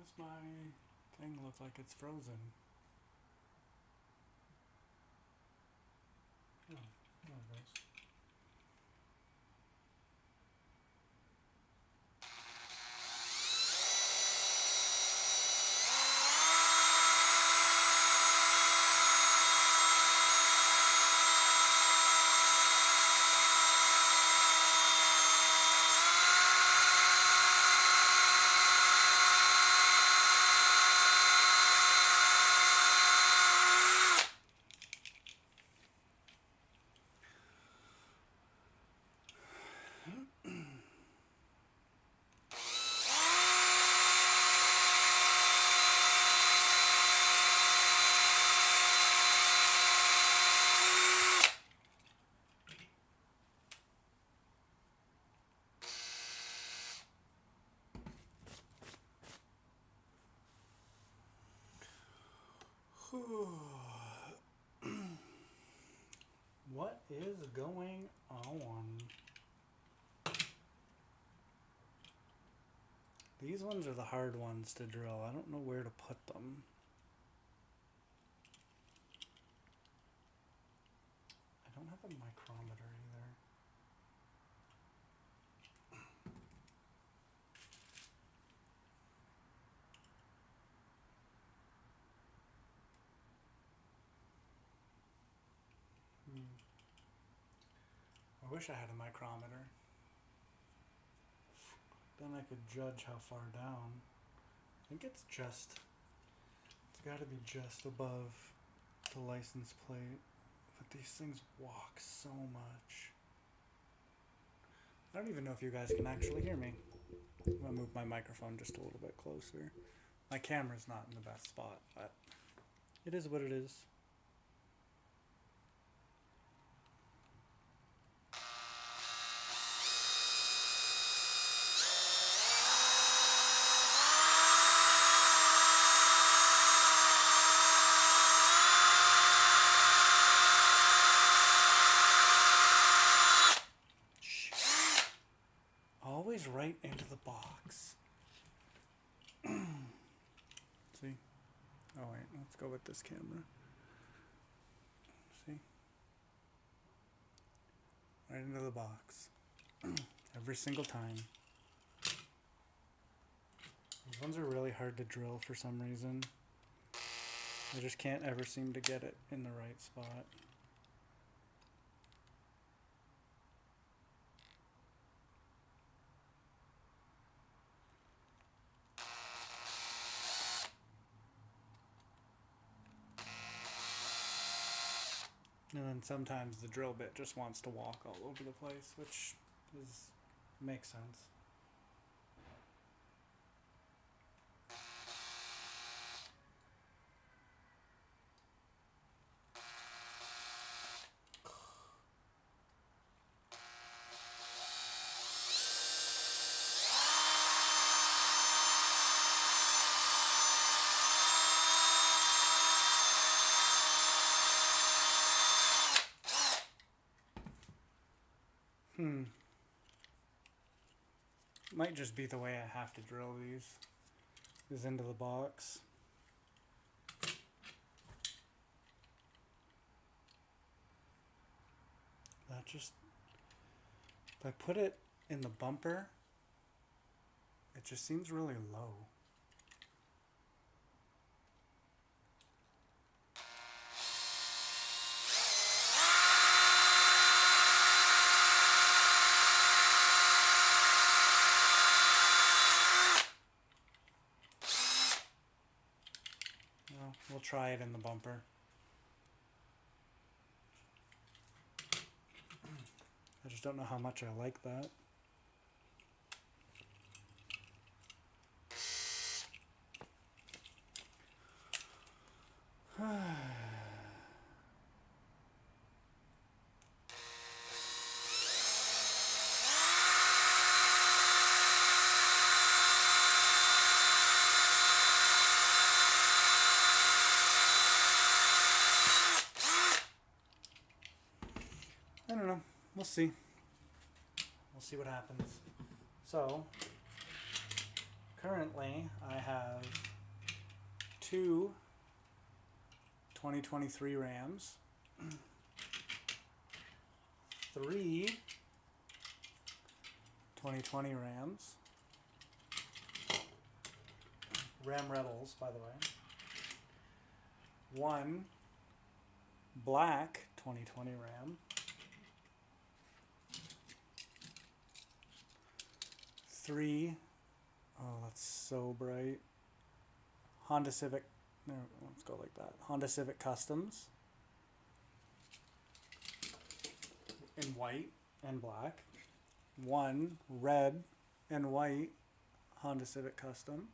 does my thing look like it's frozen? Oh, there it goes. What is going on? These ones are the hard ones to drill. I don't know where to put them. I don't have a micrometer either. I wish I had a micrometer. Then I could judge how far down. I think it's got to be just above the license plate. But these things walk so much. I don't even know if you guys can actually hear me. I'm going to move my microphone just a little bit closer. My camera's not in the best spot, but it is what it is. Always right into the box. See? Oh wait, let's go with this camera. See? Right into the box. Every single time. These ones are really hard to drill for some reason. I just can't ever seem to get it in the right spot. And then sometimes the drill bit just wants to walk all over the place, which makes sense. Might just be the way I have to drill these, is into the box. If I put it in the bumper, it just seems really low. We'll try it in the bumper. I just don't know how much I like that. I don't know. We'll see. We'll see what happens. So, currently I have two 2023 Rams, three 2020 Rams, Ram Rebels, by the way, one black 2020 Ram, three, oh that's so bright, Honda Civic, no, let's go like that, Honda Civic Customs in white and black, one red and white Honda Civic Custom,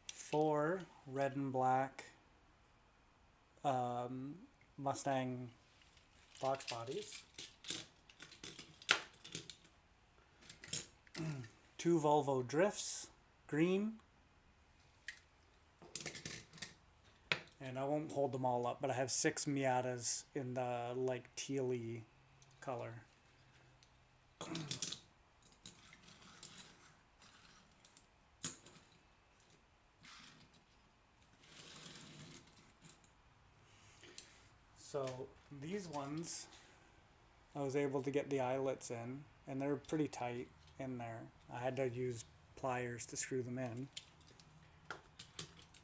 four red and black Mustang box bodies, two Volvo Drifts, green, and I won't hold them all up, but I have six Miatas in the like teal-y color. So these ones, I was able to get the eyelets in, and they're pretty tight in there. I had to use pliers to screw them in.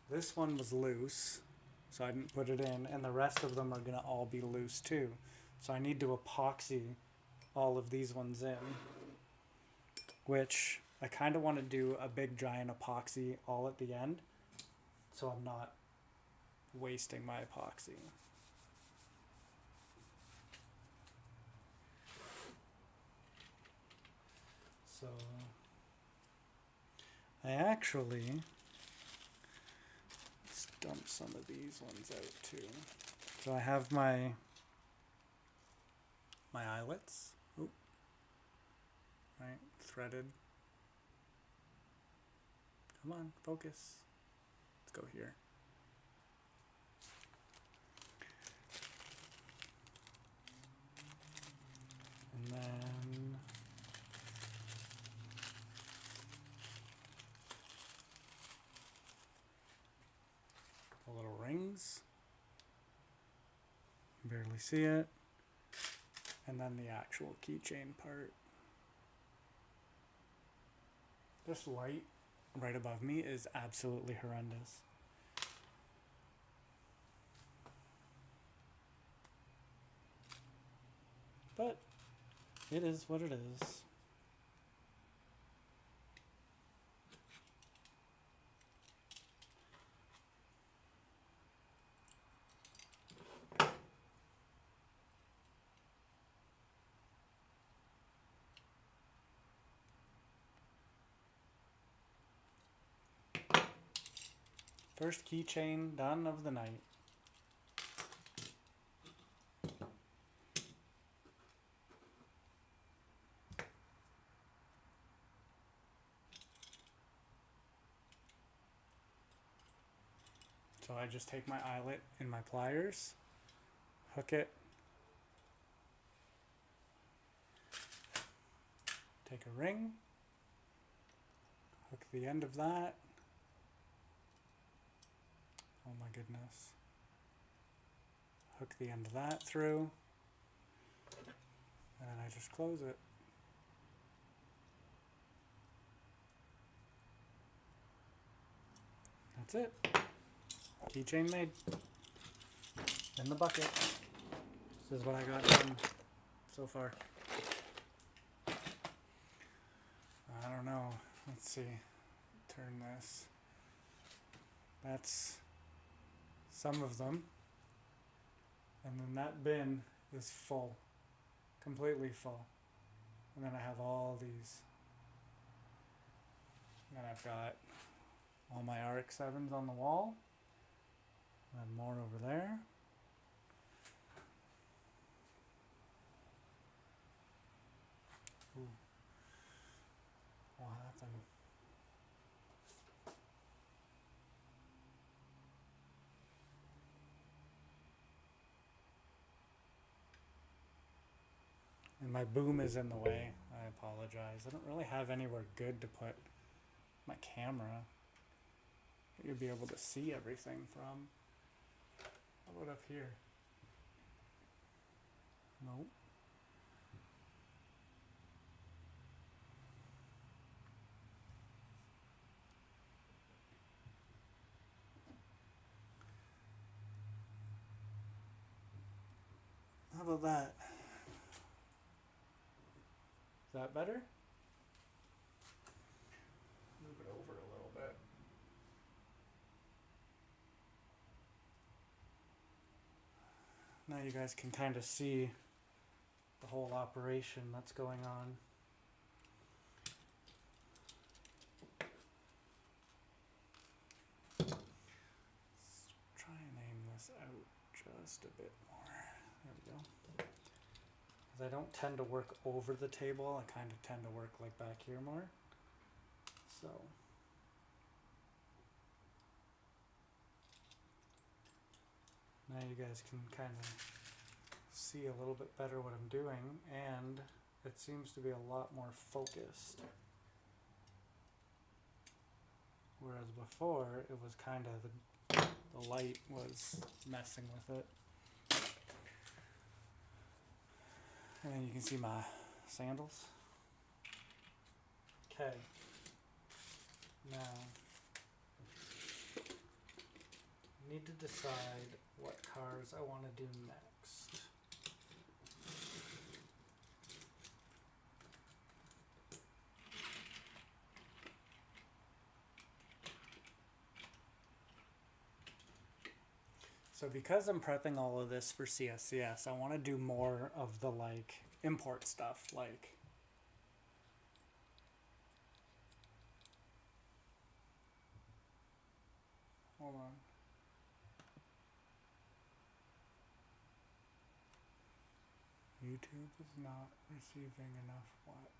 This one was loose, so I didn't put it in, and the rest of them are going to all be loose too. So I need to epoxy all of these ones in, which I kind of want to do a big giant epoxy all at the end, so I'm not wasting my epoxy. So I actually, let's dump some of these ones out too. So I have my eyelets, oop, right, threaded. Come on, focus. Let's go here. And then the little rings. Barely see it. And then the actual keychain part. This light right above me is absolutely horrendous. But it is what it is. First keychain done of the night. So I just take my eyelet in my pliers, hook it, take a ring, hook the end of that. Oh my goodness. Hook the end of that through, and then I just close it. That's it. Keychain made. In the bucket. This is what I got done so far. I don't know. Let's see. Turn this. That's some of them. And then that bin is full. Completely full. And then I have all these. And then I've got all my RX-7s on the wall. And more over there. Ooh. What happened? And My boom is in the way. I apologize. I don't really have anywhere good to put my camera that you'll be able to see everything from. How about up here? Nope. How about that? Is that better? Move it over a little bit. Now you guys can kind of see the whole operation that's going on. Let's try and aim this out just a bit more. There we go. Because I don't tend to work over the table, I kind of tend to work like back here more. So now you guys can kind of see a little bit better what I'm doing, and it seems to be a lot more focused. Whereas before, it was kind of the light was messing with it. And then you can see my sandals. Okay. Now, I need to decide what cars I want to do next. So because I'm prepping all of this for CSCS, I want to do more of the like import stuff, like hold on. YouTube is not receiving enough what?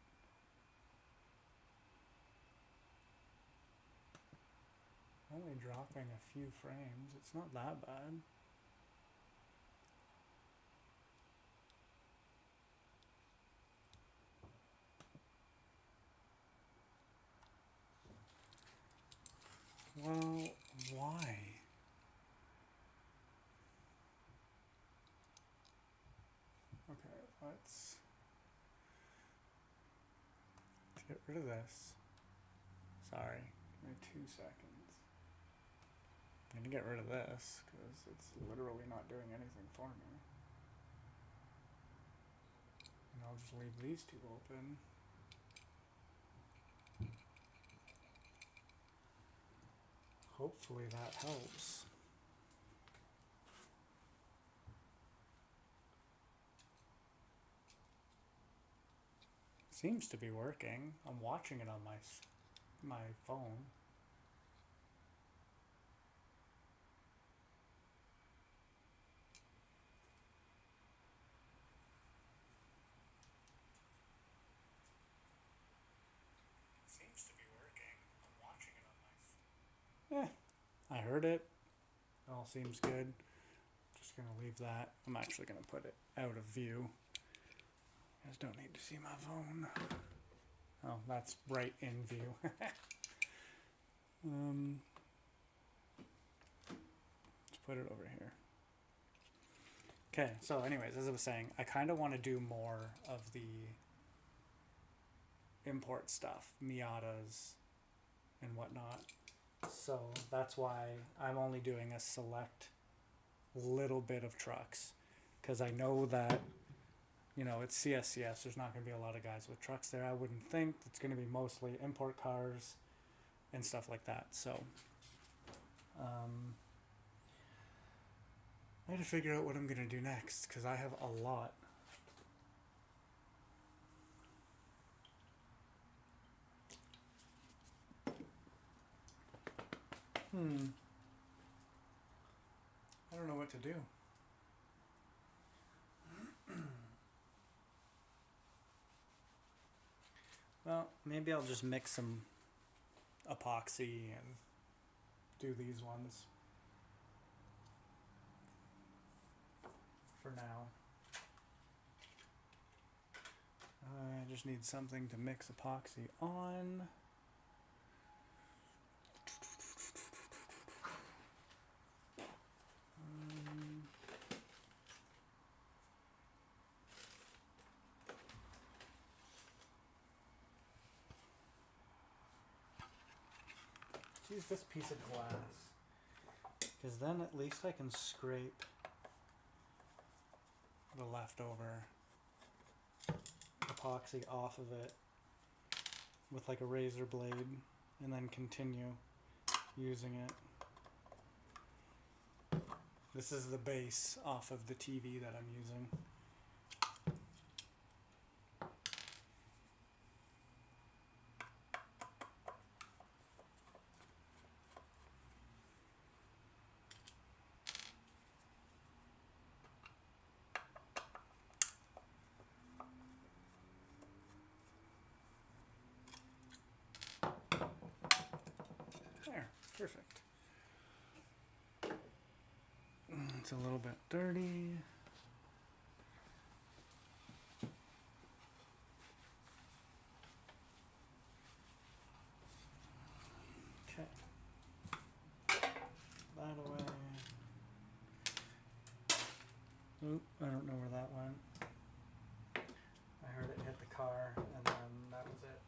Only dropping a few frames. It's not that bad. Well, why? Okay, let's get rid of this. Sorry, give me 2 seconds. I'm gonna get rid of this because it's literally not doing anything for me. And I'll just leave these two open. Hopefully that helps. Seems to be working. I'm watching it on my phone. Seems to be working. I'm watching it on my phone. I heard it. All seems good. Just gonna leave that. I'm actually gonna put it out of view. You guys don't need to see my phone. Oh, that's right in view. Let's put it over here. Okay, so anyways, as I was saying, I kind of want to do more of the import stuff, Miatas and whatnot. So that's why I'm only doing a select little bit of trucks, because I know that, you know, it's CSCS. There's not going to be a lot of guys with trucks there. I wouldn't think. It's going to be mostly import cars and stuff like that. So I had to figure out what I'm going to do next, because I have a lot. I don't know what to do. Well, maybe I'll just mix some epoxy and do these ones for now. just need something to mix epoxy on. Use this piece of glass, because then at least I can scrape the leftover epoxy off of it with like a razor blade and then continue using it. This is the base off of the TV that I'm using. There, perfect. It's a little bit dirty. Okay. That away. Oop, I don't know where that went. I heard it hit the car and then that was it.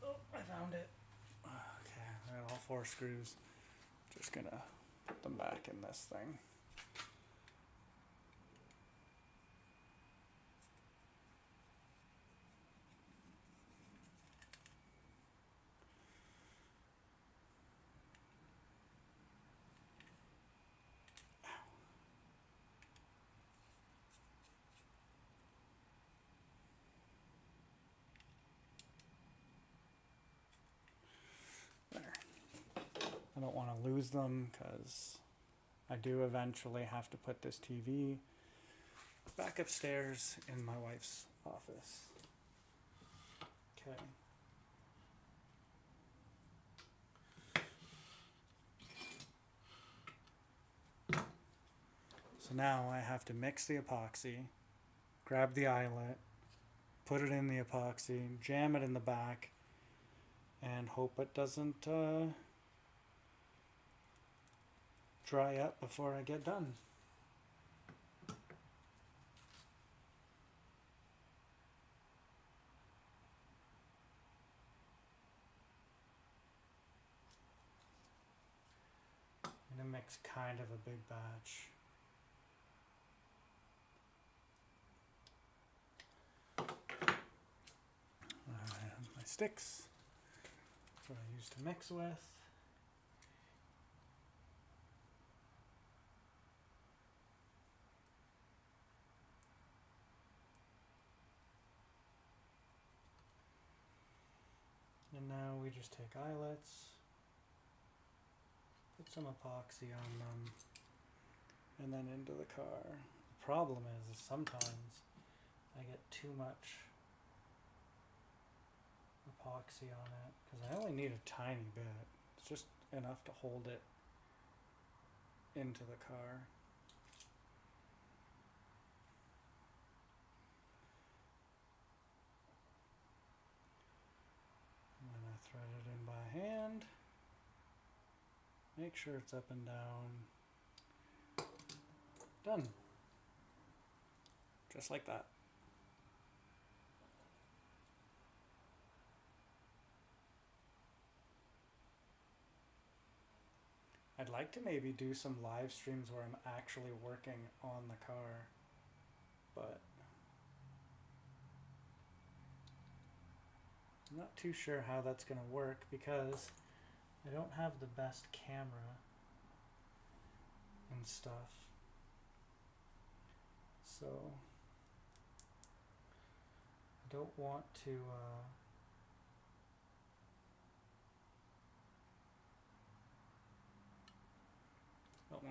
Oh, I found it. Okay, I got all 4 screws. Just gonna put them back in this thing. I don't want to lose them because I do eventually have to put this TV back upstairs in my wife's office. Okay. So now I have to mix the epoxy, grab the eyelet, put it in the epoxy, jam it in the back, and hope it doesn't dry up before I get done. I'm gonna mix kind of a big batch. I have my sticks. That's what I use to mix with. And now we just take eyelets, put some epoxy on them, and then into the car. The problem is sometimes I get too much epoxy on it, because I only need a tiny bit. It's just enough to hold it into the car. And then I thread it in by hand. Make sure it's up and down. Done. Just like that. I'd like to maybe do some live streams where I'm actually working on the car, but I'm not too sure how that's going to work because I don't have the best camera and stuff. So I don't want to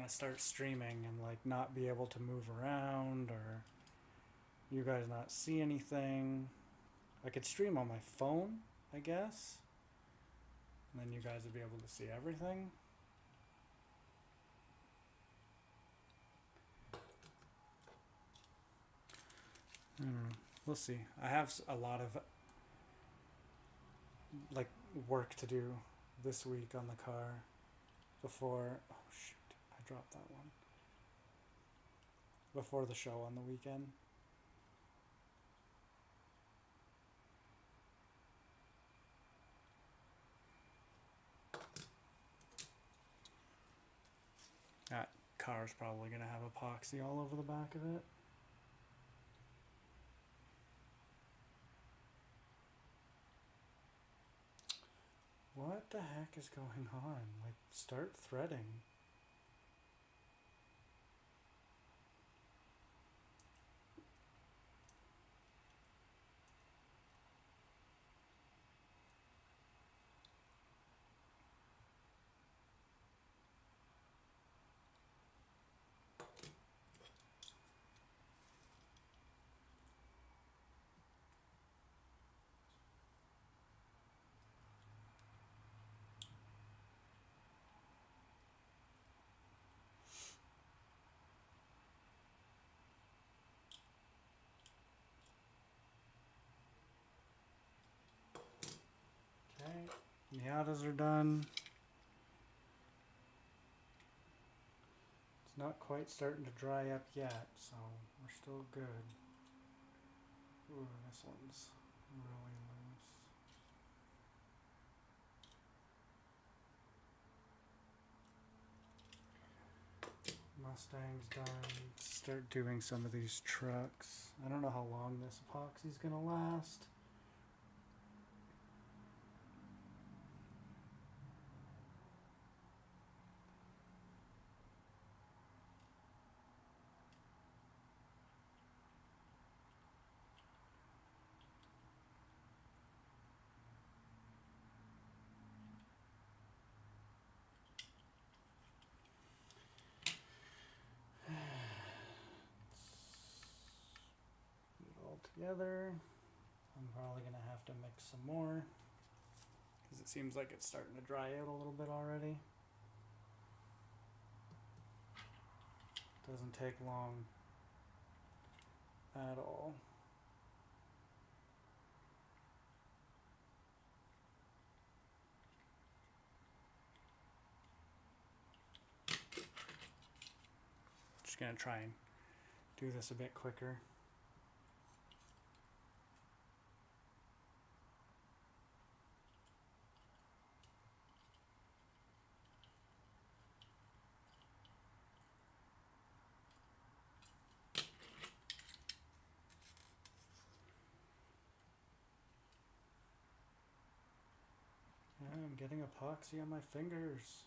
start streaming and like not be able to move around or you guys not see anything. I could stream on my phone, I guess, and then you guys would be able to see everything. I don't know. We'll see. I have a lot of like work to do this week on the car before. Oh shoot! I dropped that one. Before the show on the weekend. That car's probably gonna have epoxy all over the back of it. What the heck is going on? Like, start threading. Okay, Miatas are done. It's not quite starting to dry up yet, so we're still good. Ooh, this one's really loose. Mustang's done. Start doing some of these trucks. I don't know how long this epoxy's gonna last. Together. I'm probably gonna have to mix some more because it seems like it's starting to dry out a little bit already. Doesn't take long at all. Just gonna try and do this a bit quicker. I'm getting epoxy on my fingers.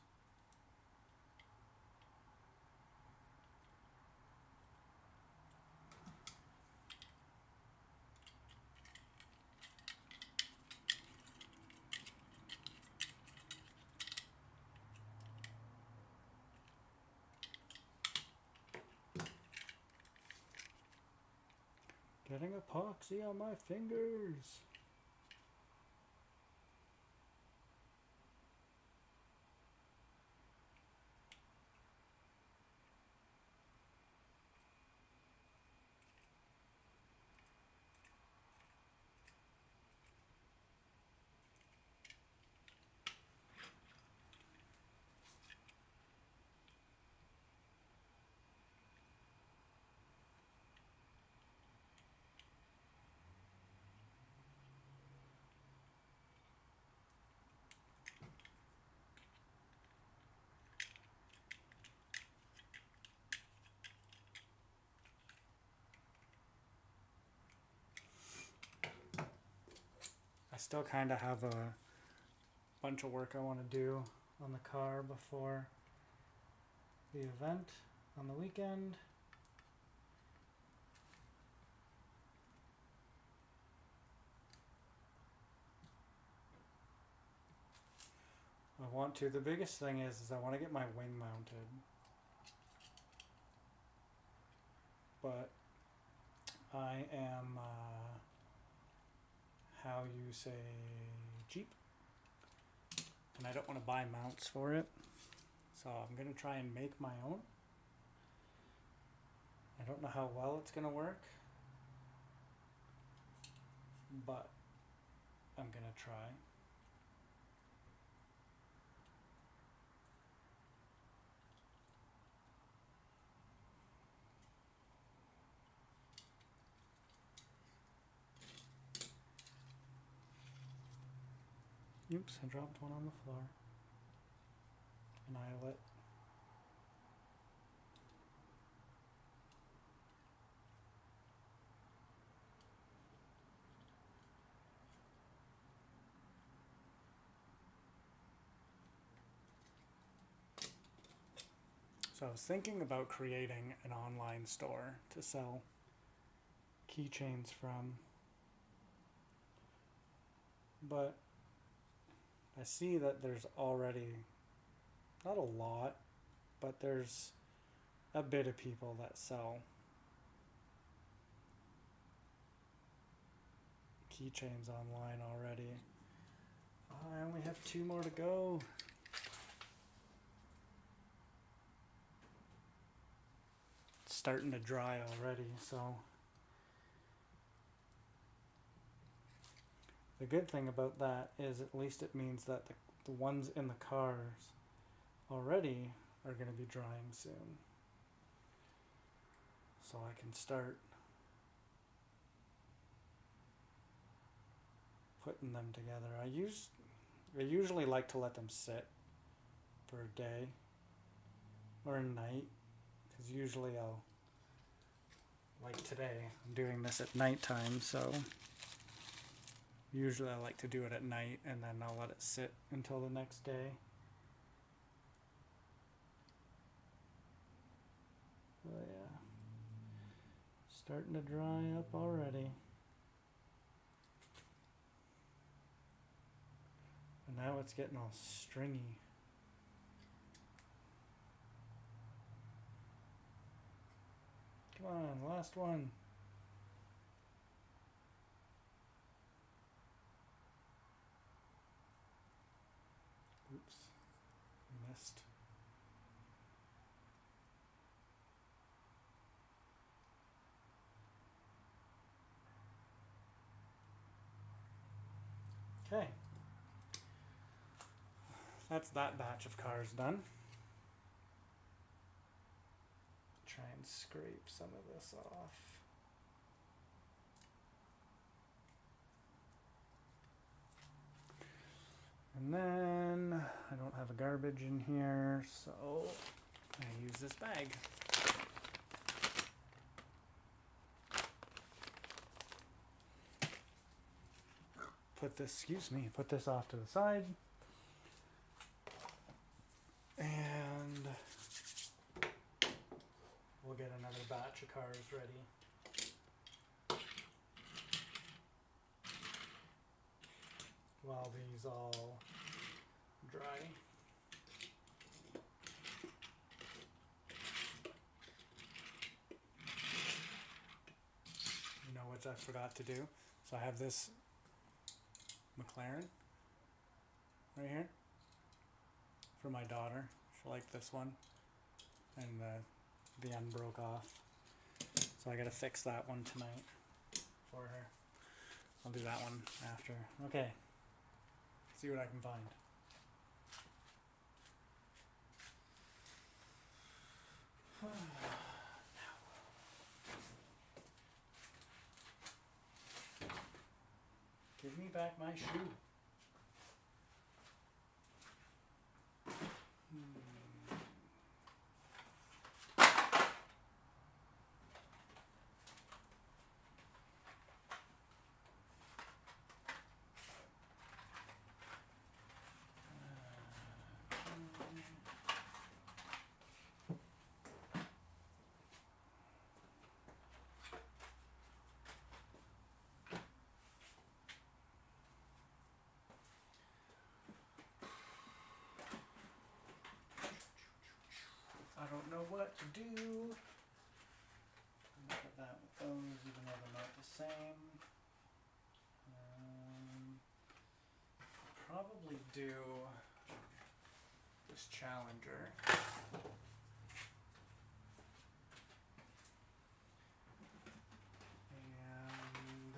Getting epoxy on my fingers. I still kind of have a bunch of work I want to do on the car before the event on the weekend. The biggest thing is I want to get my wing mounted. But I am, how you say, cheap. And I don't want to buy mounts for it. So I'm going to try and make my own. I don't know how well it's going to work. but I'm gonna try. Oops, I dropped one on the floor. Annihilate. So I was thinking about creating an online store to sell keychains from, but I see that there's already, not a lot, but there's a bit of people that sell keychains online already. I only have 2 more to go. It's starting to dry already, so the good thing about that is at least it means that the ones in the cars already are going to be drying soon. So I can start putting them together. I usually like to let them sit for a day or a night, because usually like today, I'm doing this at nighttime, so usually I like to do it at night and then I'll let it sit until the next day. Oh yeah, starting to dry up already. And now it's getting all stringy. Come on, last one. Oops, missed. Okay. That's that batch of cars done. Try and scrape some of this off. And then I don't have a garbage in here, so I use this bag. Put this off to the side. And we'll get another batch of cars ready. While these all dry. You know what I forgot to do? So I have this McLaren right here for my daughter. She liked this one, and the end broke off, so I gotta fix that one tonight for her. I'll do that one after. Okay, see what I can find. Give me back my shoe. I don't know what to do. Look at that with those, even though they're not the same. Probably do this Challenger. And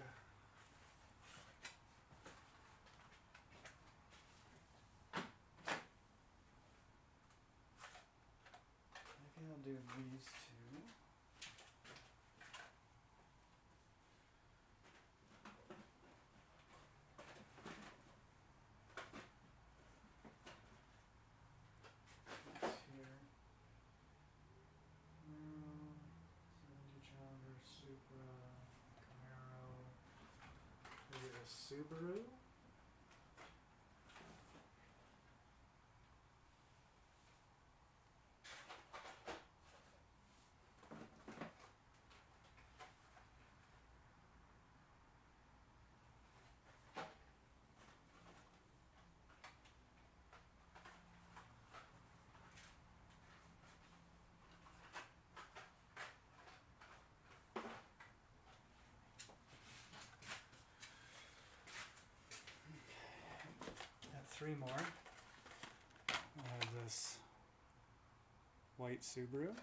do these two. That's here. 70 Challenger, Supra, Camaro. Maybe a Subaru? Three more. I have this white Subaru,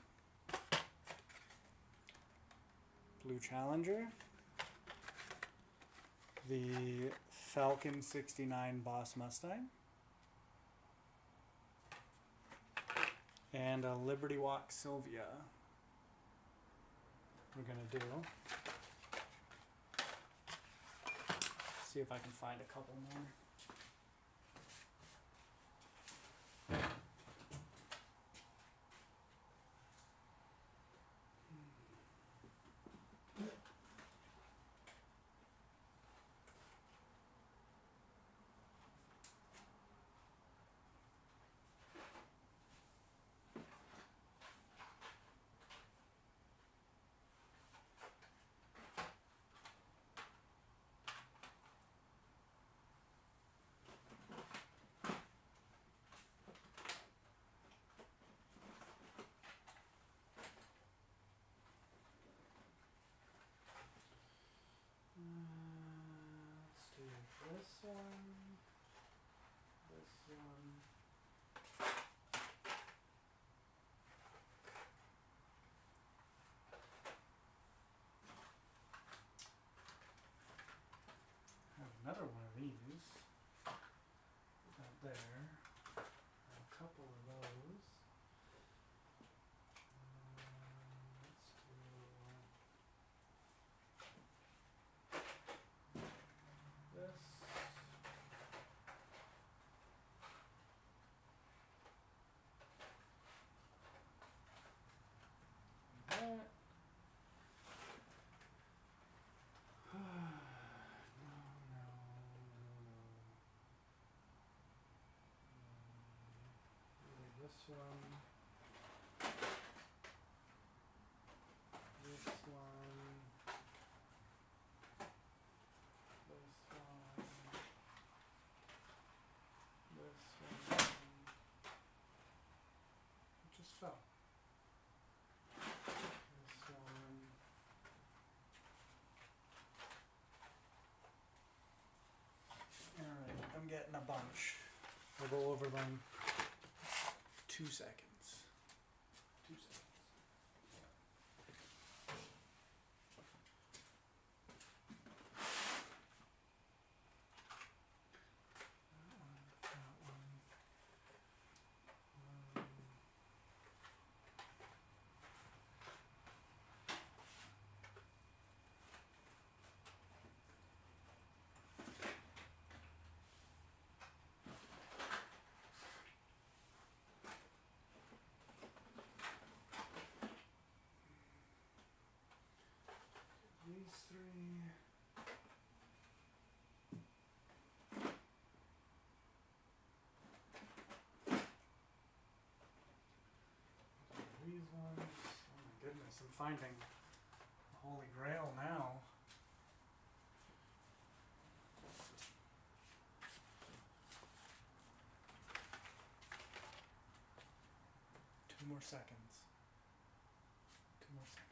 blue Challenger, the Falcon 69 Boss Mustang, and a Liberty Walk Sylvia. We're gonna do. See if I can find a couple more. Let's do this one, this one. I have another one of these out there. A couple of those. Let's do this. That. No, no. Either this one, this one, this one, this one. It just fell. This one. Alright, I'm getting a bunch. We'll go over them 2 seconds. 2 seconds. That one. These three. These ones. Oh my goodness, I'm finding the Holy Grail now. Two more seconds. 2 more seconds.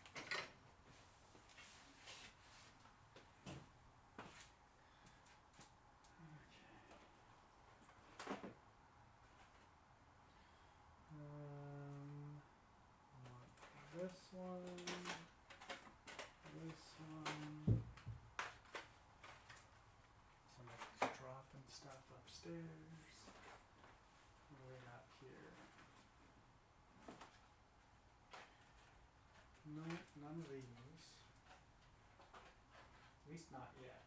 This one, somebody's dropping stuff upstairs. We're not here. none of these. At least not yet.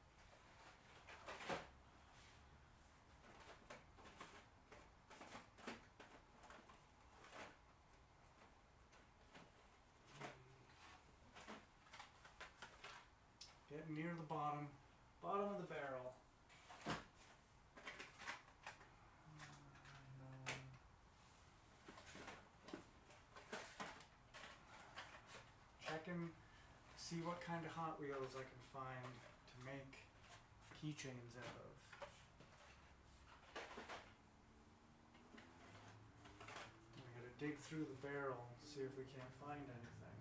Getting near the bottom of the barrel. Check and see what kind of Hot Wheels I can find to make keychains out of. We gotta dig through the barrel, see if we can't find anything.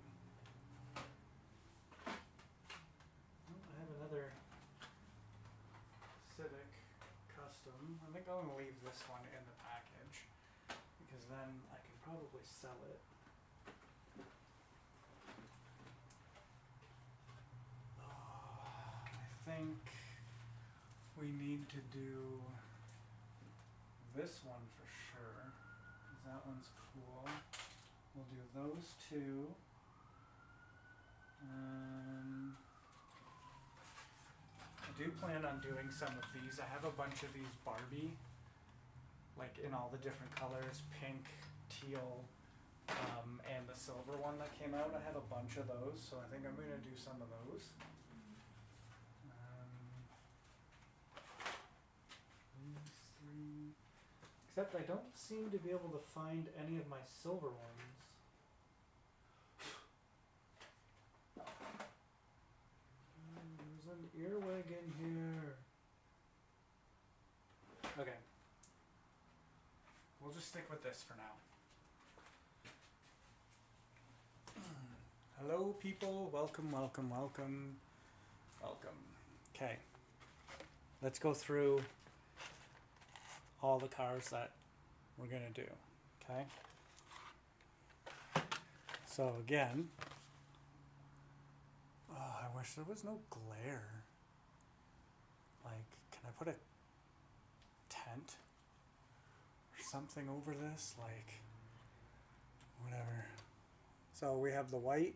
Oh, I have another Civic Custom. I think I'm gonna leave this one in the package because then I can probably sell it. I think we need to do this one for sure, because that one's cool. We'll do those two. I do plan on doing some of these. I have a bunch of these Barbie, like in all the different colors, pink, teal, and the silver one that came out. I have a bunch of those, so I think I'm going to do some of those. These three. Except I don't seem to be able to find any of my silver ones. There's an earwig in here. Okay. We'll just stick with this for now. Hello people, welcome, welcome, welcome, welcome. Okay, let's go through all the cars that we're gonna do, okay? So again, I wish there was no glare. Like, can I put a tent or something over this? Like, whatever. So we have the white.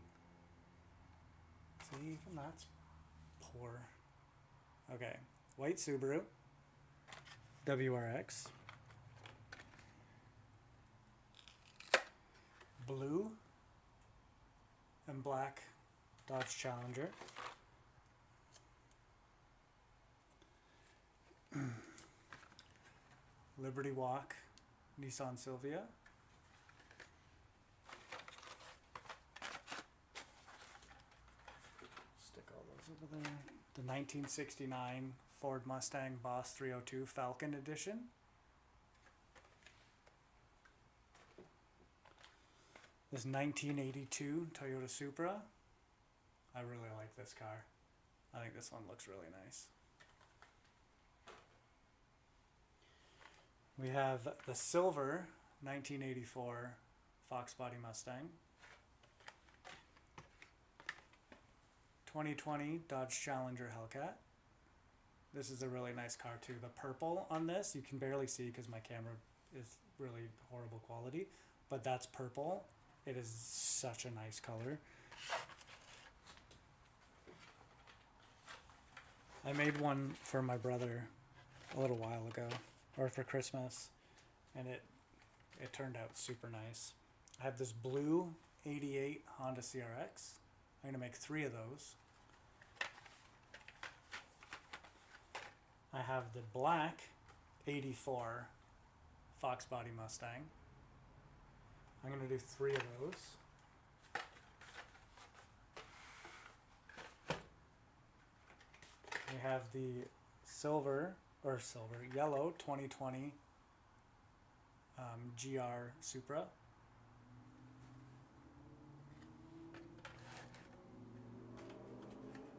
See, even that's poor. Okay, white Subaru, WRX. Blue and black Dodge Challenger. Liberty Walk Nissan Silvia. Stick all those over there. The 1969 Ford Mustang Boss 302 Falcon Edition. This 1982 Toyota Supra. I really like this car. I think this one looks really nice. We have the silver 1984 Fox Body Mustang. 2020 Dodge Challenger Hellcat. This is a really nice car too. The purple on this, you can barely see because my camera is really horrible quality, but that's purple. It is such a nice color. I made one for my brother a little while ago, or for Christmas, and it turned out super nice. I have this blue 88 Honda CRX. I'm gonna make 3 of those. I have the black 84 Fox Body Mustang. I'm gonna do 3 of those. We have the yellow 2020 GR Supra.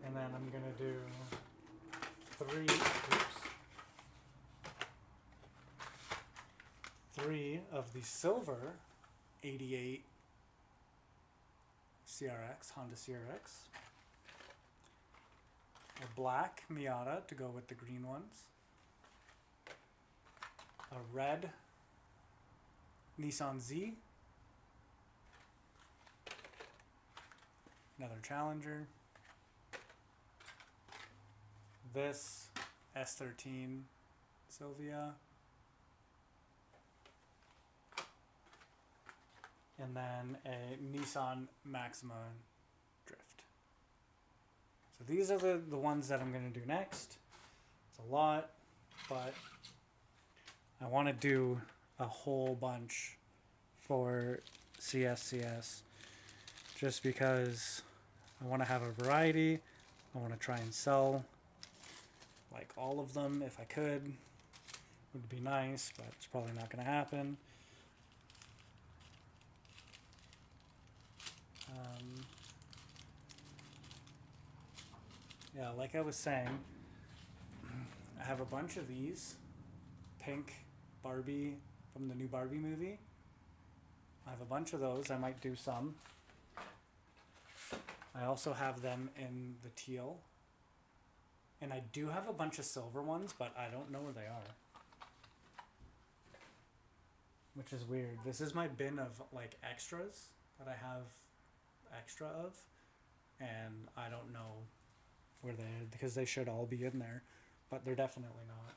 And then I'm gonna do 3 of the silver 88 CRX, Honda CRX. A black Miata to go with the green ones. A red Nissan Z. another Challenger. This S13 Sylvia. And then a Nissan Maxima Drift. So these are the ones that I'm going to do next. It's a lot, but I want to do a whole bunch for CSCS just because I want to have a variety. I want to try and sell like all of them if I could. Would be nice, but it's probably not going to happen. Yeah, like I was saying, I have a bunch of these pink Barbie from the new Barbie movie. I have a bunch of those. I might do some. I also have them in the teal. And I do have a bunch of silver ones, but I don't know where they are. Which is weird. This is my bin of like extras that I have extra of. And I don't know where they are because they should all be in there. But they're definitely not.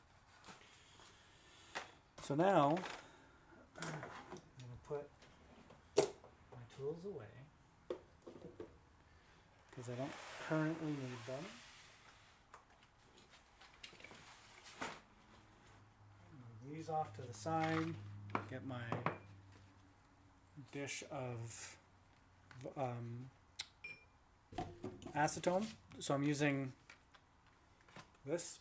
So now, I'm going to put my tools away because I don't currently need them. Move these off to the side, get my dish of acetone. So I'm using this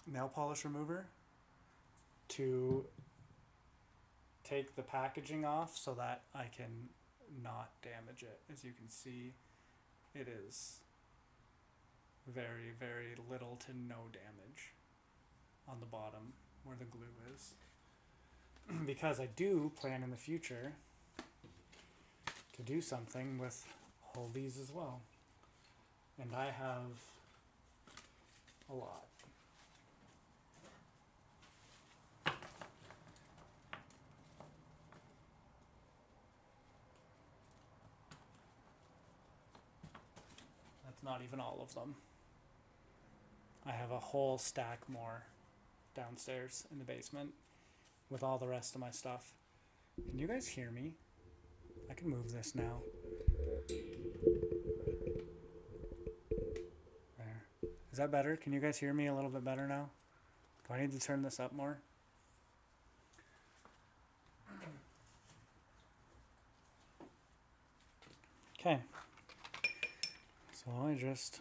nail polish remover to take the packaging off so that I can not damage it. As you can see, it is very, very little to no damage on the bottom where the glue is. Because I do plan in the future to do something with all these as well. And I have a lot. That's not even all of them. I have a whole stack more downstairs in the basement with all the rest of my stuff. Can you guys hear me? I can move this now. There. Is that better? Can you guys hear me a little bit better now? Do I need to turn this up more? Okay. So I just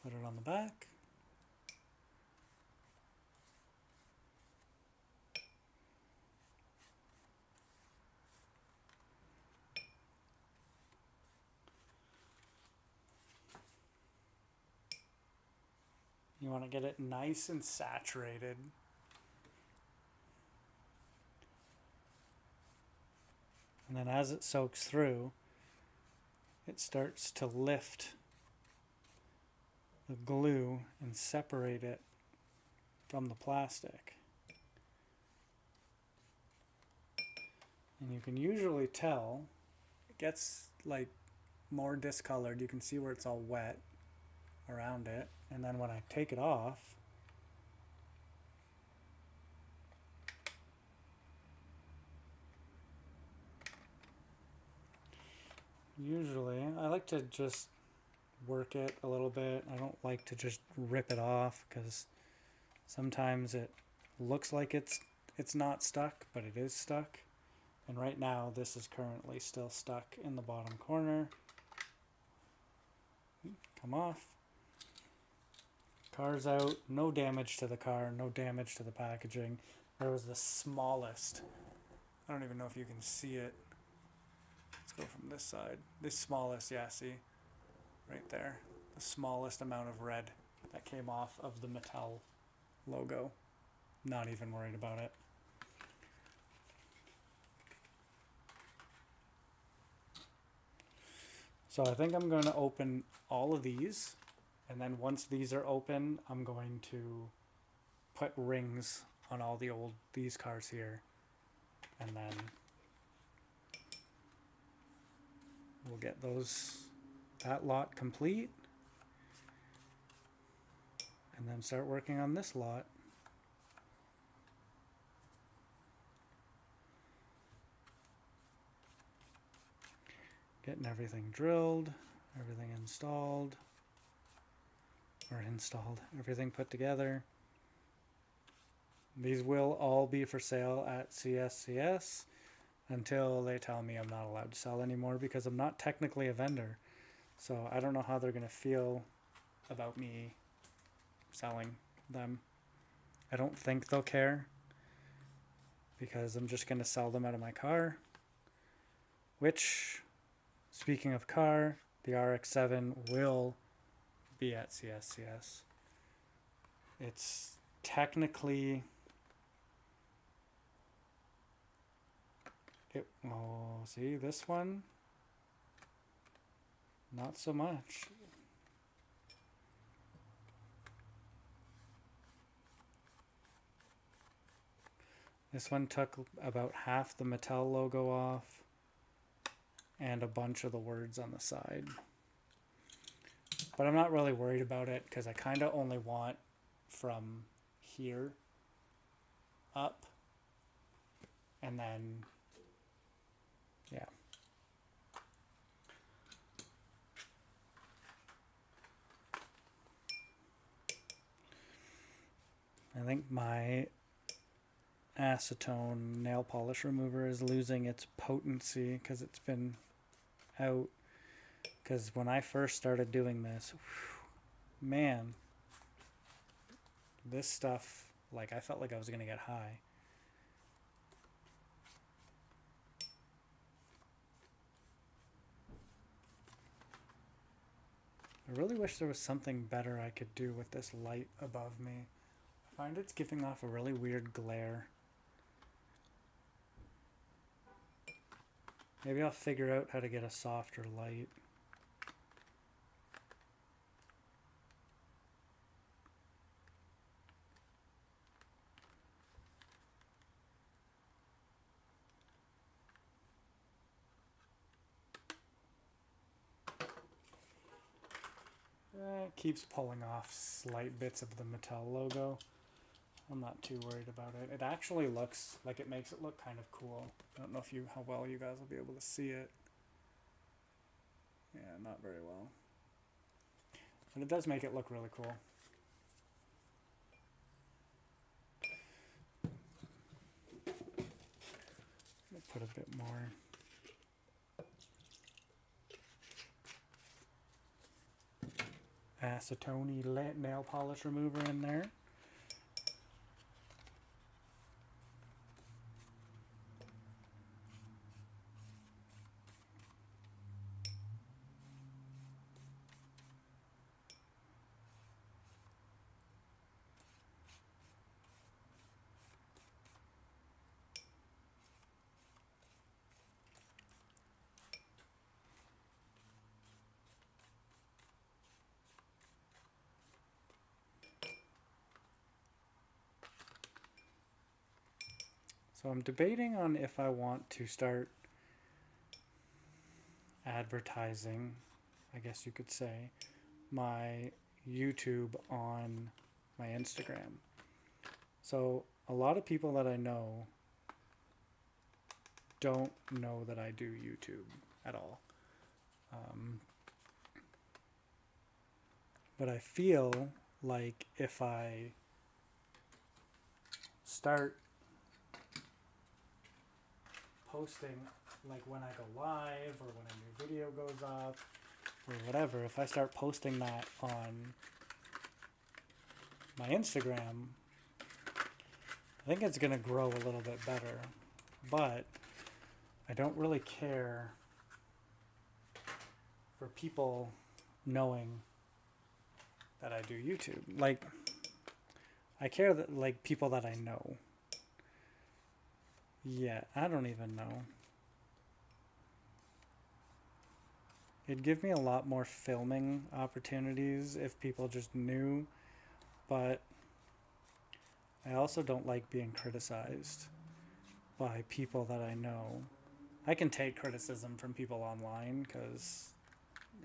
put it on the back. You want to get it nice and saturated. And then as it soaks through, it starts to lift the glue and separate it from the plastic. And you can usually tell it gets like more discolored. You can see where it's all wet around it. And then when I take it off, usually I like to just work it a little bit. I don't like to just rip it off because sometimes it looks like it's not stuck, but it is stuck. And right now this is currently still stuck in the bottom corner. Come off. Car's out. No damage to the car, no damage to the packaging. There was the smallest, I don't even know if you can see it. Let's go from this side. The smallest, yeah, see? Right there. The smallest amount of red that came off of the Mattel logo. Not even worried about it. So I think I'm going to open all of these. And then once these are open, I'm going to put rings on all these cars here. And then we'll get that lot complete, and then start working on this lot. Getting everything drilled, everything installed, everything put together. These will all be for sale at CSCS until they tell me I'm not allowed to sell anymore, because I'm not technically a vendor. So I don't know how they're going to feel about me selling them. I don't think they'll care, because I'm just going to sell them out of my car. Which, speaking of car, the RX-7 will be at CSCS. It's technically... oh, see, this one? Not so much. This one took about half the Mattel logo off and a bunch of the words on the side. But I'm not really worried about it, because I kind of only want from here up, and then, yeah. I think my acetone nail polish remover is losing its potency because it's been out. Because when I first started doing this, man, this stuff, like, I felt like I was going to get high. I really wish there was something better I could do with this light above me. I find it's giving off a really weird glare. Maybe I'll figure out how to get a softer light. It keeps pulling off slight bits of the Mattel logo. I'm not too worried about it. It actually looks like, it makes it look kind of cool. I don't know how well you guys will be able to see it. Yeah, not very well. But it does make it look really cool. I'll put a bit more. Acetone nail polish remover in there. So I'm debating on if I want to start advertising, I guess you could say, my YouTube on my Instagram. So a lot of people that I know don't know that I do YouTube at all. But I feel like if I start posting, like when I go live or when a new video goes up or whatever, if I start posting that on my Instagram, I think it's going to grow a little bit better. But I don't really care for people knowing that I do YouTube. Like, I care that, like, people that I know. Yeah, I don't even know. It'd give me a lot more filming opportunities if people just knew, but I also don't like being criticized by people that I know I can take criticism from people online because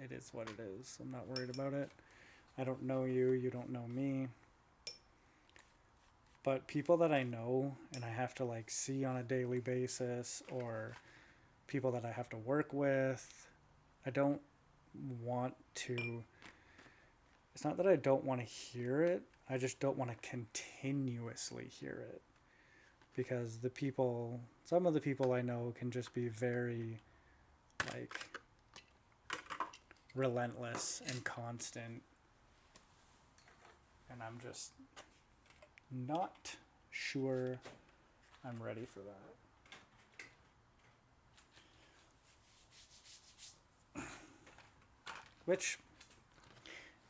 it is what it is. I'm not worried about it. I don't know you, you don't know me. But people that I know and I have to like see on a daily basis, or people that I have to work with, I don't want to. It's not that I don't want to hear it, I just don't want to continuously hear it. Because some of the people I know can just be very, like, relentless and constant. And I'm just not sure I'm ready for that. Which,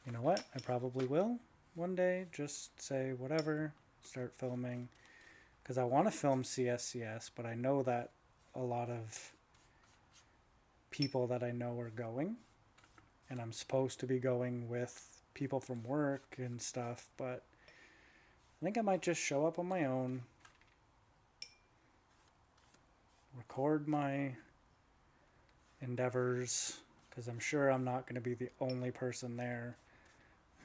you know what? I probably will one day. Just say whatever, start filming. Because I want to film CSCS, but I know that a lot of people that I know are going. And I'm supposed to be going with people from work and stuff, but I think I might just show up on my own, record my endeavors, because I'm sure I'm not going to be the only person there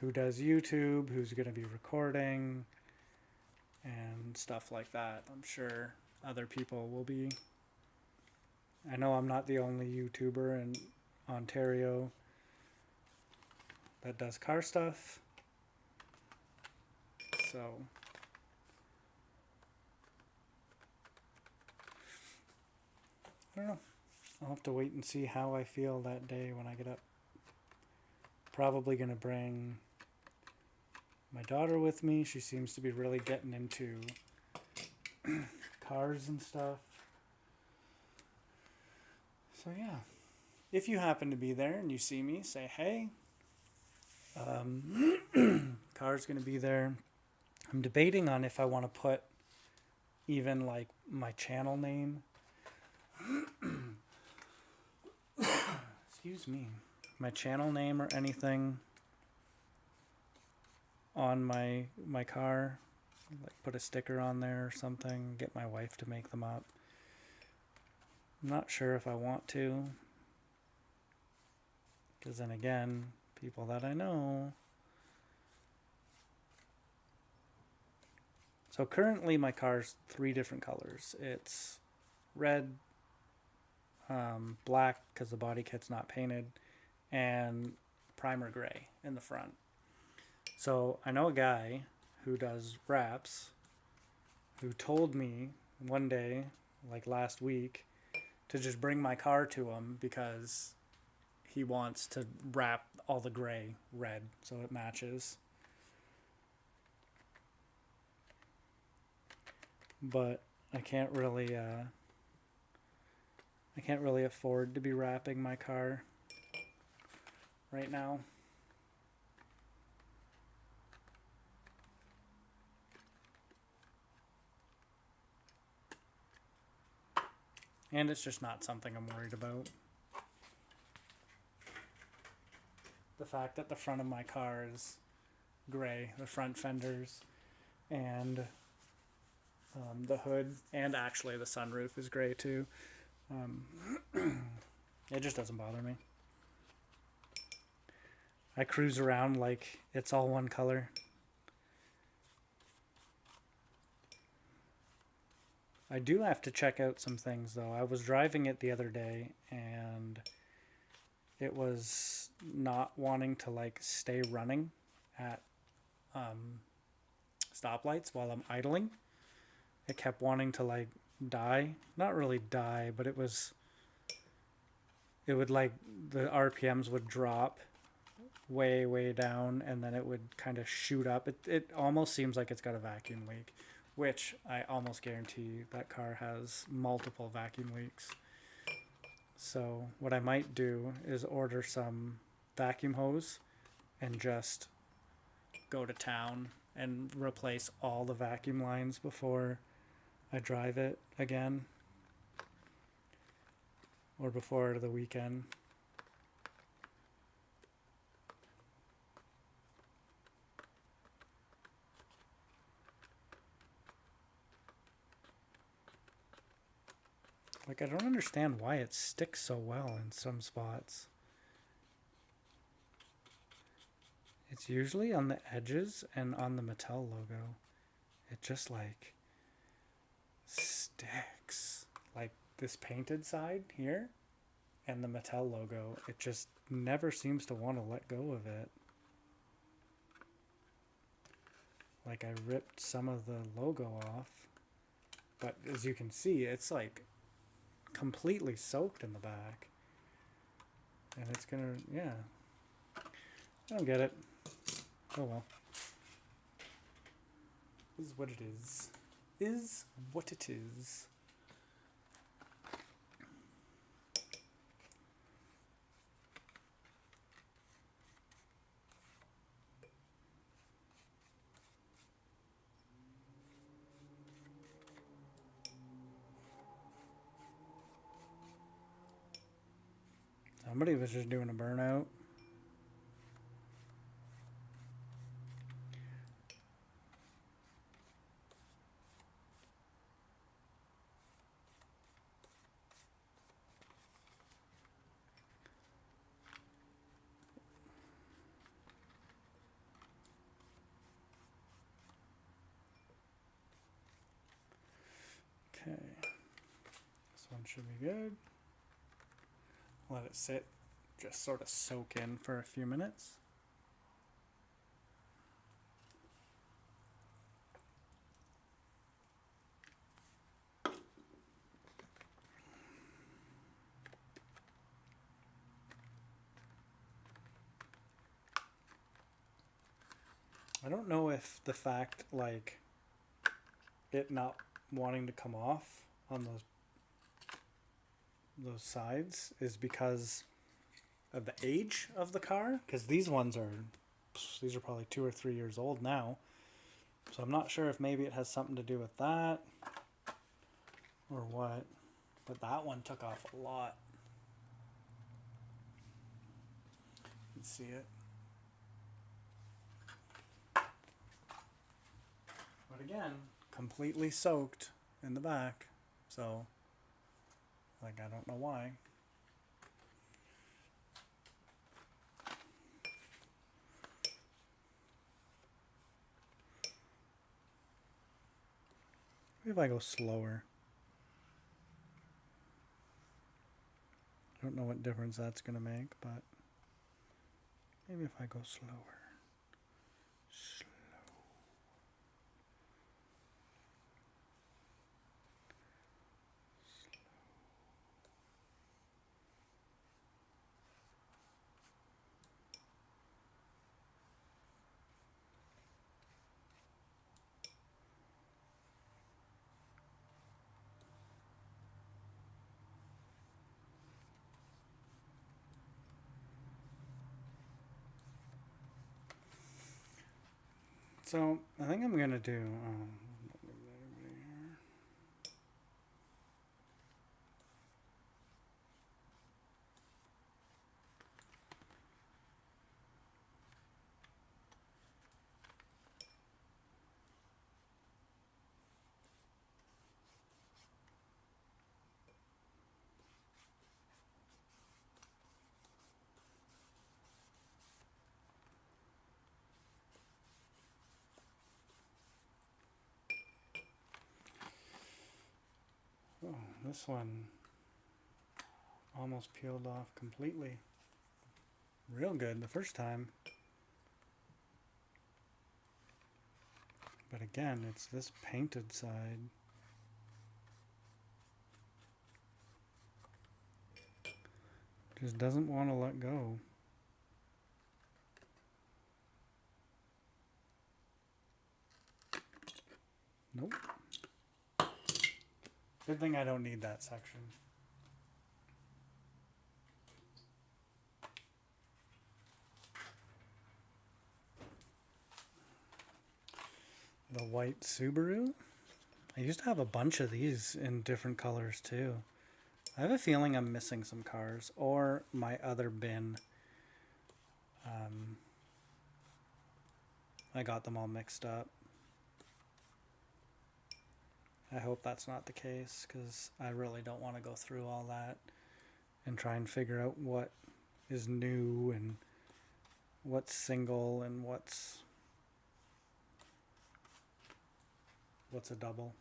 who does YouTube, who's going to be recording and stuff like that. I'm sure other people will be. I know I'm not the only YouTuber in Ontario that does car stuff. So I don't know. I'll have to wait and see how I feel that day when I get up. Probably going to bring my daughter with me. She seems to be really getting into cars and stuff. So yeah, if you happen to be there and you see me, say hey. Car's going to be there. I'm debating on if I want to put even like my channel name. Excuse me. My channel name or anything on my car. Like put a sticker on there or something. Get my wife to make them up. I'm not sure if I want to. Because then again, people that I know. So currently my car's 3 different colors. It's red, black because the body kit's not painted, and primer gray in the front. So I know a guy who does wraps who told me one day, like last week, to just bring my car to him because he wants to wrap all the gray red so it matches. But I can't really afford to be wrapping my car right now. And it's just not something I'm worried about. The fact that the front of my car is gray, the front fenders, and the hood, and actually the sunroof is gray too. It just doesn't bother me. I cruise around like it's all one color. I do have to check out some things though. I was driving it the other day and it was not wanting to like stay running at stoplights while I'm idling. It kept wanting to like die. Not really die, but it would like, the RPMs would drop way down and then it would kind of shoot up. It almost seems like it's got a vacuum leak, which I almost guarantee that car has multiple vacuum leaks. So what I might do is order some vacuum hose and just go to town and replace all the vacuum lines before I drive it again, or before the weekend. Like, I don't understand why it sticks so well in some spots. It's usually on the edges and on the Mattel logo. It just like sticks. Like this painted side here and the Mattel logo, it just never seems to want to let go of it. Like I ripped some of the logo off, but as you can see, it's like completely soaked in the back. And it's gonna, yeah. I don't get it. Oh well. Is what it is. Is what it is. Somebody was just doing a burnout. Okay. This one should be good. Let it sit, just sort of soak in for a few minutes. I don't know if the fact, like, it not wanting to come off on those sides is because of the age of the car, because these are probably 2 or 3 years old now, so I'm not sure if maybe it has something to do with that or what, but that one took off a lot. You can see it. But again, completely soaked in the back, so like I don't know why. Maybe if I go slower. I don't know what difference that's going to make, but maybe if I go slower. So I think I'm going to do this one almost peeled off completely. Real good the first time. But again, it's this painted side. Just doesn't want to let go. Nope. Good thing I don't need that section. The white Subaru. I used to have a bunch of these in different colors too. I have a feeling I'm missing some cars, or my other bin. I got them all mixed up. I hope that's not the case, because I really don't want to go through all that and try and figure out what is new and what's single and what's a double.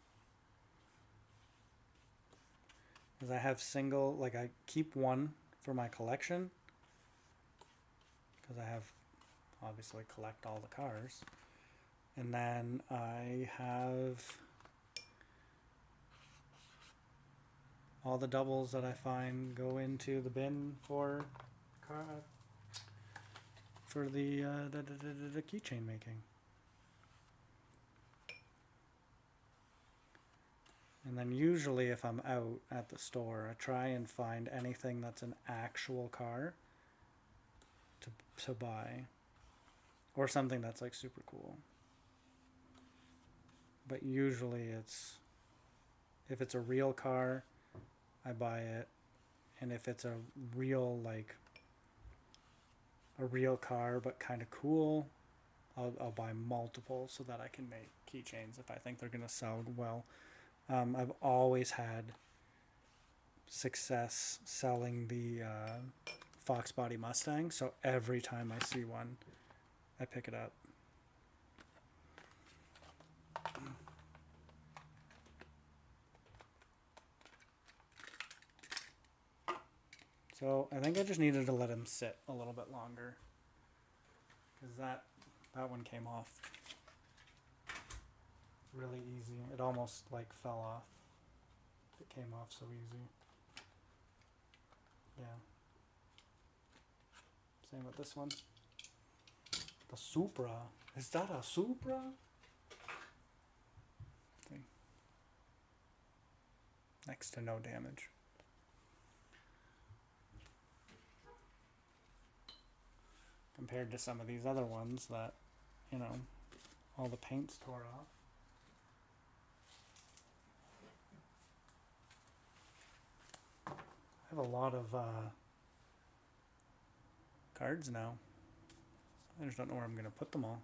Because I have single, like I keep one for my collection, because I have obviously collect all the cars, and then I have all the doubles that I find go into the bin for the keychain making. And then usually if I'm out at the store, I try and find anything that's an actual car to buy, or something that's like super cool. But usually if it's a real car, I buy it, and if it's a real car but kind of cool, I'll buy multiple so that I can make keychains if I think they're gonna sell well. I've always had success selling the Fox Body Mustang, so every time I see one, I pick it up. So I think I just needed to let him sit a little bit longer, because that one came off really easy. It almost like fell off. It came off so easy. Yeah. Same with this one. The Supra. Is that a Supra? Okay. Next to no damage. Compared to some of these other ones that, you know, all the paint's tore off. I have a lot of cards now. I just don't know where I'm going to put them all.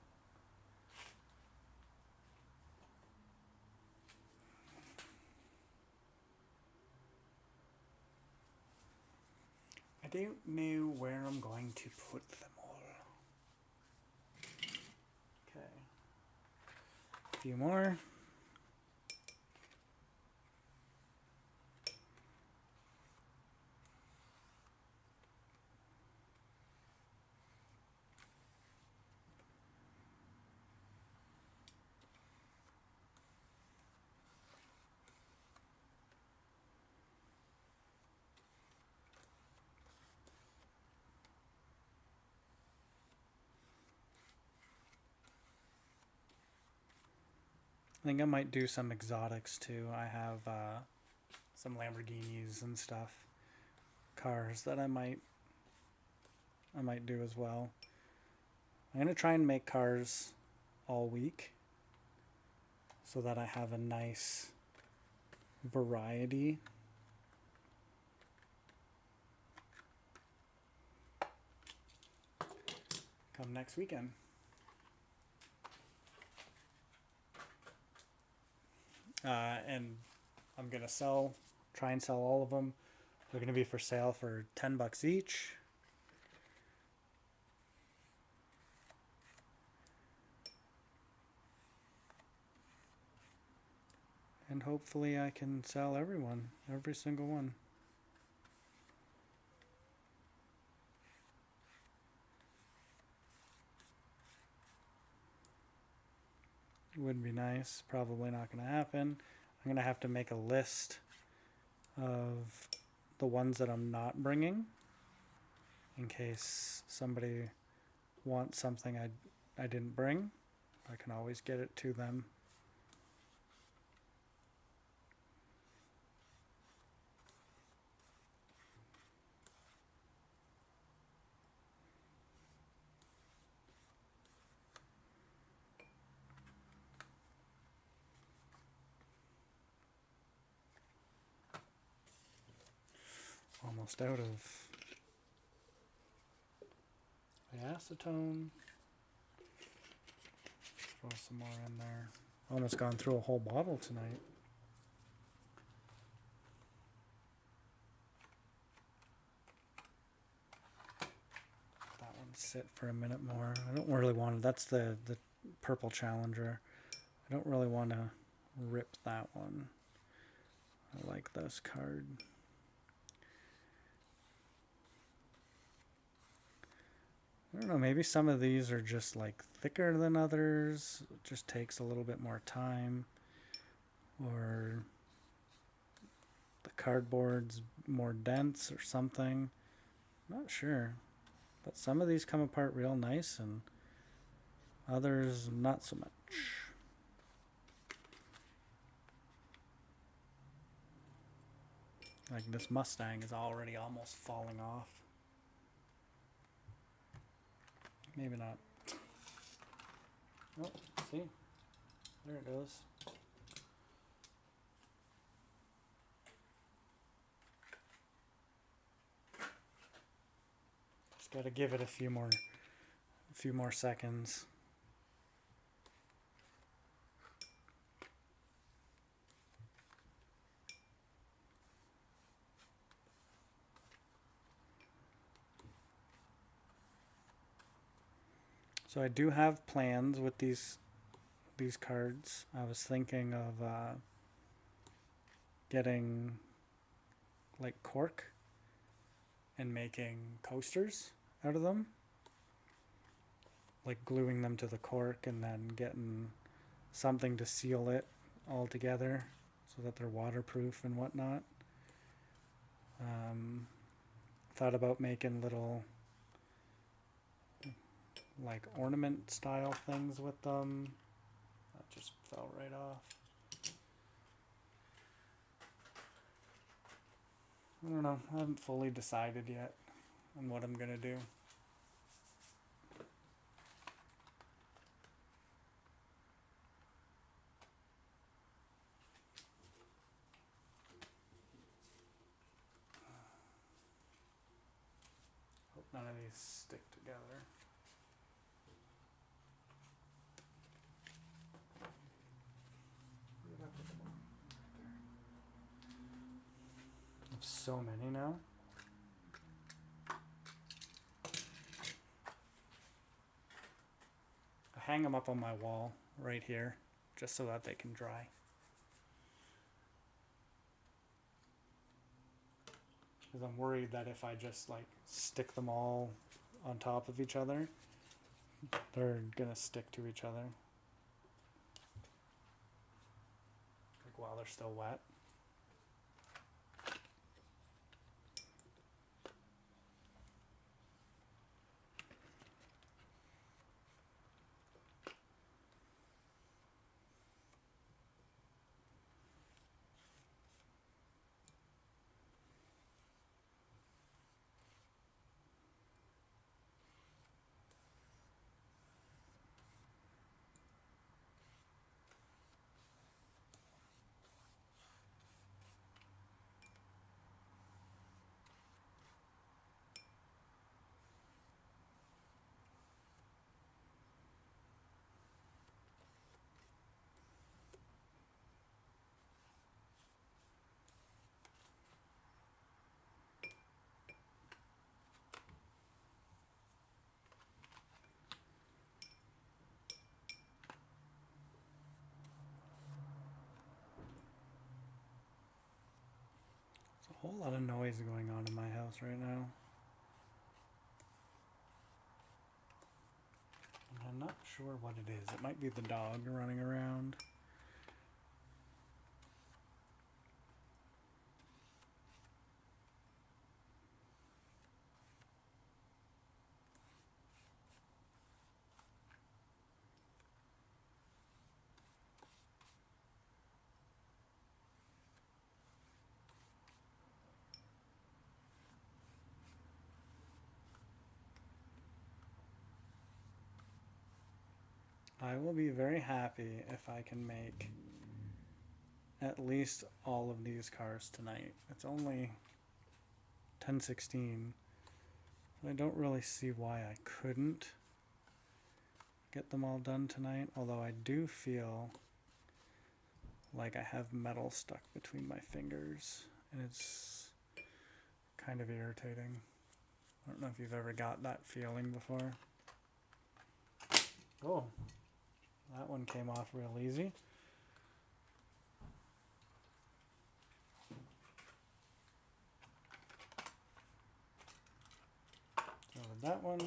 I don't know where I'm going to put them all. Okay. A few more. I think I might do some exotics too. I have some Lamborghinis and stuff, cars that I might do as well. I'm gonna try and make cars all week so that I have a nice variety. Come next weekend. And I'm gonna try and sell all of them. They're gonna be for sale for $10 each. And hopefully I can sell every single one. Would be nice. Probably not going to happen. I'm going to have to make a list of the ones that I'm not bringing, in case somebody wants something I didn't bring. I can always get it to them. Almost out of acetone. Throw some more in there. Almost gone through a whole bottle tonight. sit for a minute more. I don't really want to, that's the purple Challenger. I don't really want to rip that one. I like this card. I don't know, maybe some of these are just like thicker than others. It just takes a little bit more time. Or the cardboard's more dense or something. Not sure. But some of these come apart real nice and others not so much. Like this Mustang is already almost falling off. Maybe not. Oh, see? There it goes. Just gotta give it a few more seconds. So I do have plans with these cards. I was thinking of getting like cork and making coasters out of them. Like gluing them to the cork and then getting something to seal it all together so that they're waterproof and whatnot. Thought about making little like ornament style things with them. That just fell right off. I don't know, I haven't fully decided yet on what I'm gonna do. Hope none of these stick together. So many now. I hang them up on my wall right here just so that they can dry. Because I'm worried that if I just like stick them all on top of each other, they're gonna stick to each other. Like while they're still wet. A whole lot of noise going on in my house right now. And I'm not sure what it is. It might be the dog running around. I will be very happy if I can make at least all of these cars tonight. It's only 10:16. I don't really see why I couldn't get them all done tonight, although I do feel like I have metal stuck between my fingers and it's kind of irritating. I don't know if you've ever got that feeling before. Oh, that one came off real easy. So that one.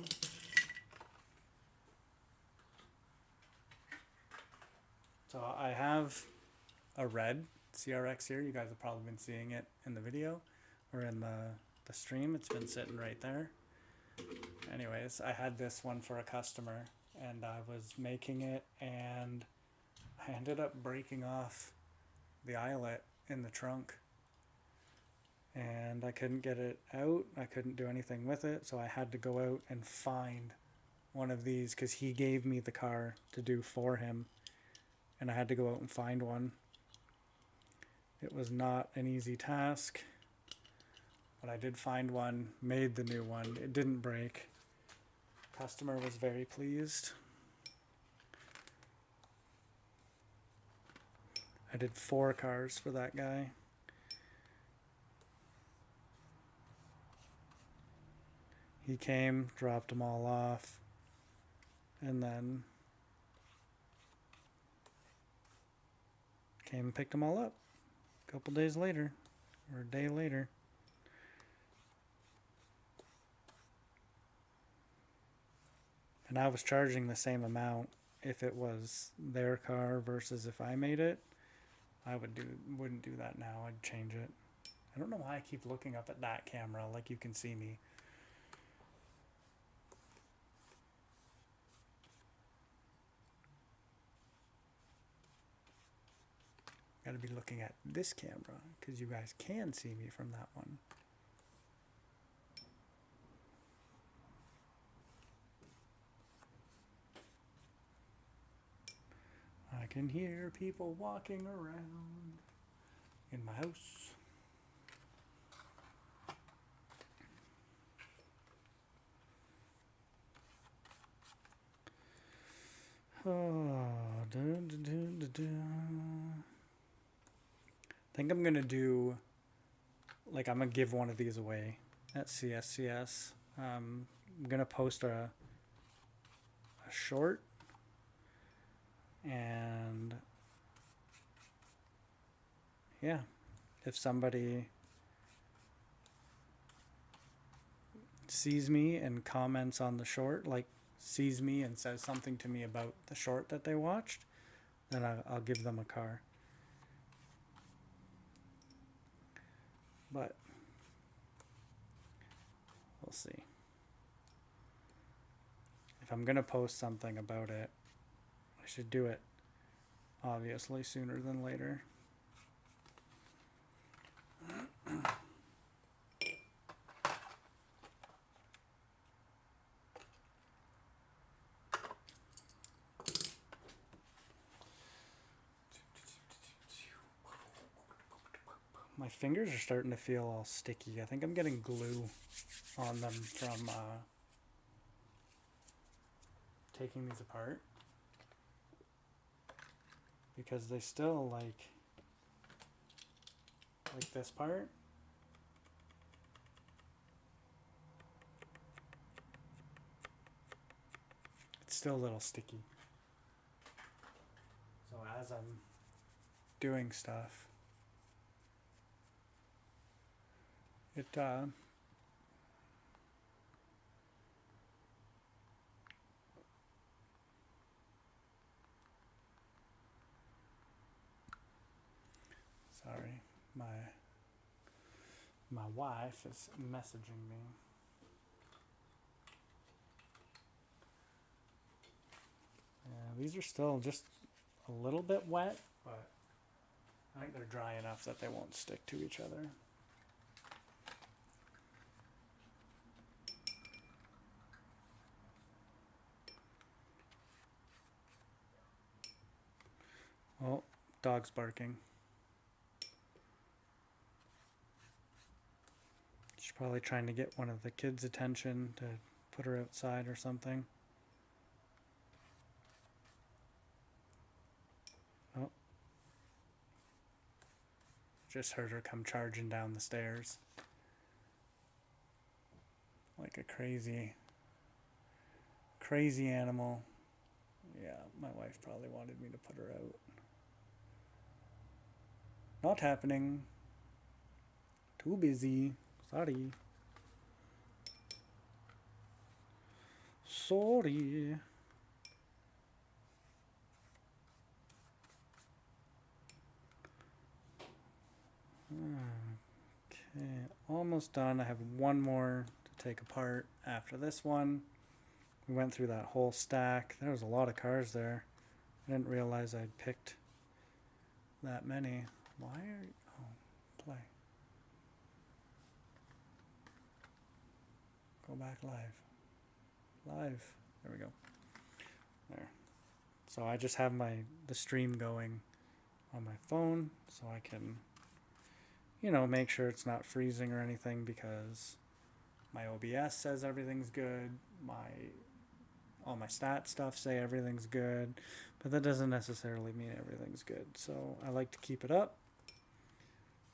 So I have a red CRX here. You guys have probably been seeing it in the video or in the stream. It's been sitting right there. Anyways, I had this one for a customer and I was making it and I ended up breaking off the eyelet in the trunk and I couldn't get it out. I couldn't do anything with it, so I had to go out and find one of these because he gave me the car to do for him and I had to go out and find one. It was not an easy task, but I did find one, made the new one. It didn't break. Customer was very pleased. I did 4 cars for that guy. He came, dropped them all off, and then came and picked them all up a couple days later, or a day later. And I was charging the same amount if it was their car versus if I made it. I wouldn't do that now. I'd change it. I don't know why I keep looking up at that camera like you can see me. Gotta be looking at this camera because you guys can see me from that one. I can hear people walking around in my house. Oh, I think I'm gonna do, like, I'm gonna give one of these away at CSCS. I'm gonna post a short, and yeah, if somebody sees me and comments on the short, like sees me and says something to me about the short that they watched, then I'll give them a car. But we'll see. If I'm gonna post something about it, I should do it obviously sooner than later. My fingers are starting to feel all sticky. I think I'm getting glue on them from taking these apart, because they still like this part. It's still a little sticky. So as I'm doing stuff, it sorry, my wife is messaging me. Yeah, these are still just a little bit wet, but I think they're dry enough that they won't stick to each other. Oh, dog's barking. She's probably trying to get one of the kids' attention to put her outside or something. Oh. Just heard her come charging down the stairs. like a crazy animal. Yeah, my wife probably wanted me to put her out. Not happening. Too busy. Sorry. Sorry. Okay, almost done. I have one more to take apart after this one. We went through that whole stack. There was a lot of cars there. I didn't realize I'd picked that many. Why are you... Oh, play. Go back live. Live. There we go. There. So I just have the stream going on my phone so I can, you know, make sure it's not freezing or anything, because my OBS says everything's good. All my stat stuff say everything's good, but that doesn't necessarily mean everything's good. So I like to keep it up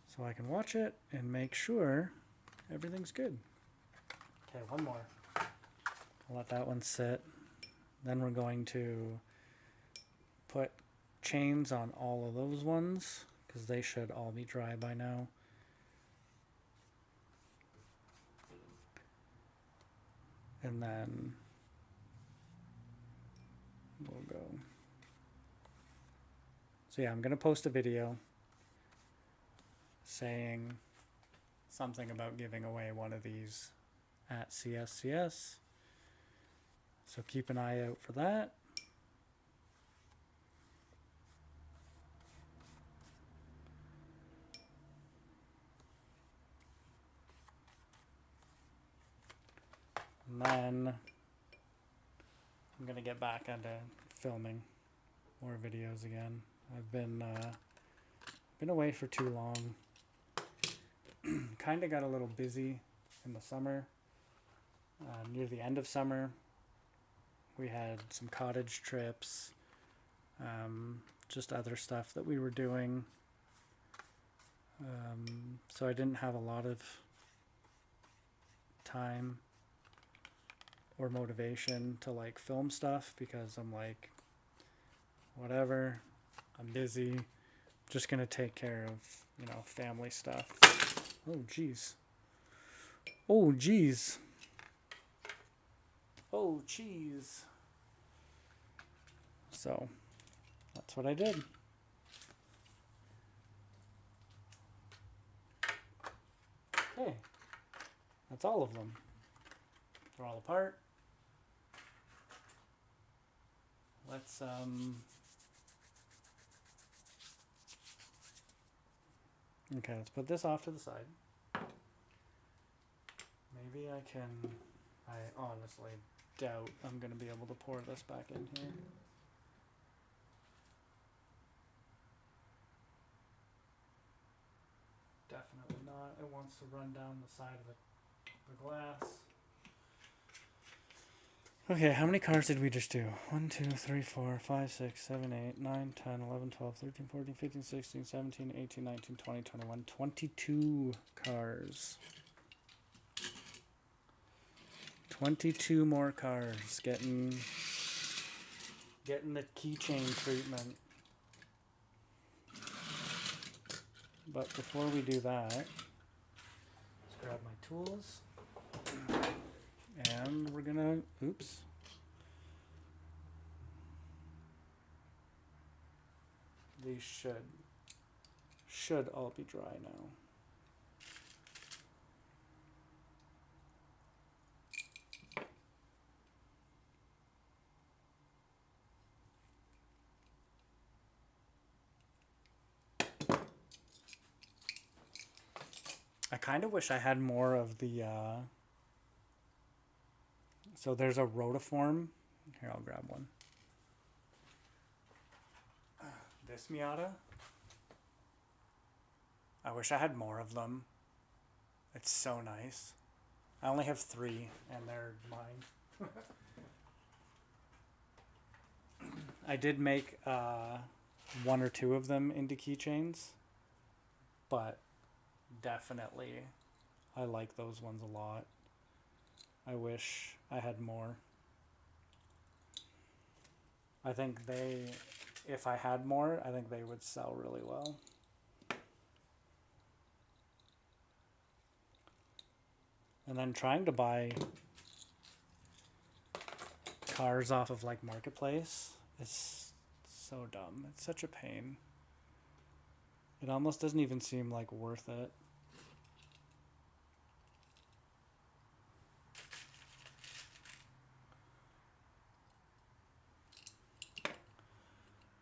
so I can watch it and make sure everything's good. Okay, one more. I'll let that one sit. Then we're going to put chains on all of those ones, because they should all be dry by now. And then we'll go. So yeah, I'm going to post a video saying something about giving away one of these at CSCS. So keep an eye out for that. And then I'm going to get back into filming more videos again. I've been away for too long. Kind of got a little busy in the summer. Near the end of summer, we had some cottage trips, just other stuff that we were doing. So I didn't have a lot of time or motivation to like film stuff, because I'm like, whatever, I'm busy, just gonna take care of, you know, family stuff. Oh geez. Oh geez. Oh cheese. So that's what I did. Okay, that's all of them. They're all apart. Let's okay, let's put this off to the side. Maybe I honestly doubt I'm going to be able to pour this back in here. Definitely not. It wants to run down the side of the glass. Okay, how many cars did we just do? 1, 2, 3, 4, 5, 6, 7, 8, 9, 10, 11, 12, 13, 14, 15, 16, 17, 18, 19, 20, 21, 22 cars. 22 more cars getting the keychain treatment. But before we do that, let's grab my tools. And we're gonna, oops. These should all be dry now. I kind of wish I had more of the, so there's a rotiform. Here, I'll grab one. This Miata. I wish I had more of them. It's so nice. I only have 3, and they're mine. I did make 1 or 2 of them into keychains, but definitely I like those ones a lot. I wish I had more. I think if I had more, I think they would sell really well. And then trying to buy cars off of like Marketplace is so dumb. It's such a pain. It almost doesn't even seem like worth it.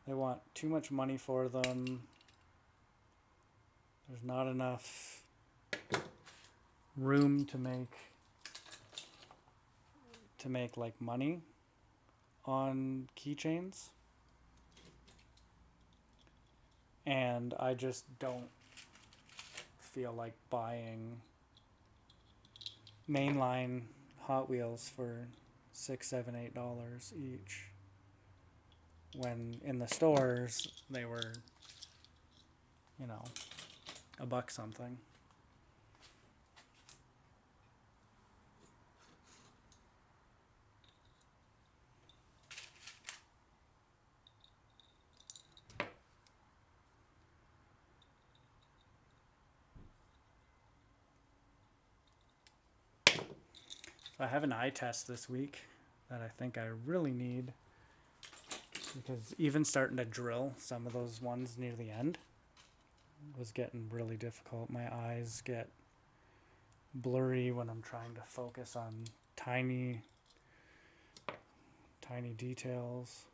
They want too much money for them. There's not enough room to make like money on keychains. And I just don't feel like buying mainline Hot Wheels for $6, $7, $8 each. When in the stores they were, you know, $1 something. So I have an eye test this week that I think I really need, because even starting to drill some of those ones near the end was getting really difficult. My eyes get blurry when I'm trying to focus on tiny details.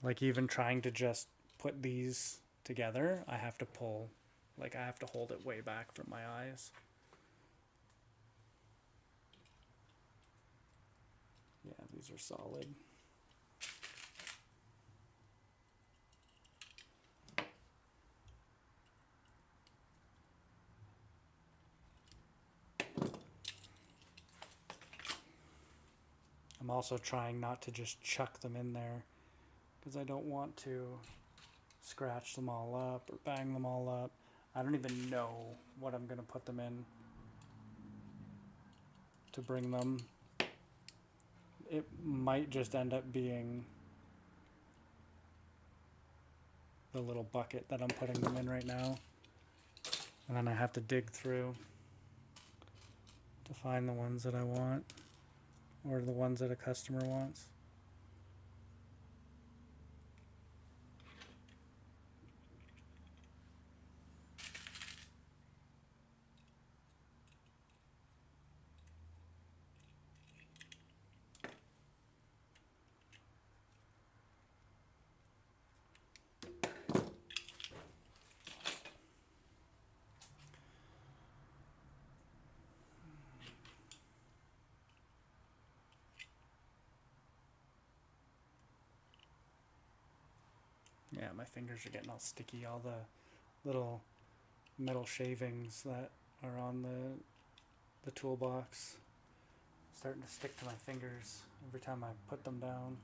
Like even trying to just put these together, I have to hold it way back from my eyes. Yeah, these are solid. I'm also trying not to just chuck them in there, because I don't want to scratch them all up or bang them all up. I don't even know what I'm going to put them in to bring them. It might just end up being the little bucket that I'm putting them in right now. And then I have to dig through to find the ones that I want, or the ones that a customer wants. Yeah, my fingers are getting all sticky. All the little metal shavings that are on the toolbox starting to stick to my fingers every time I put them down.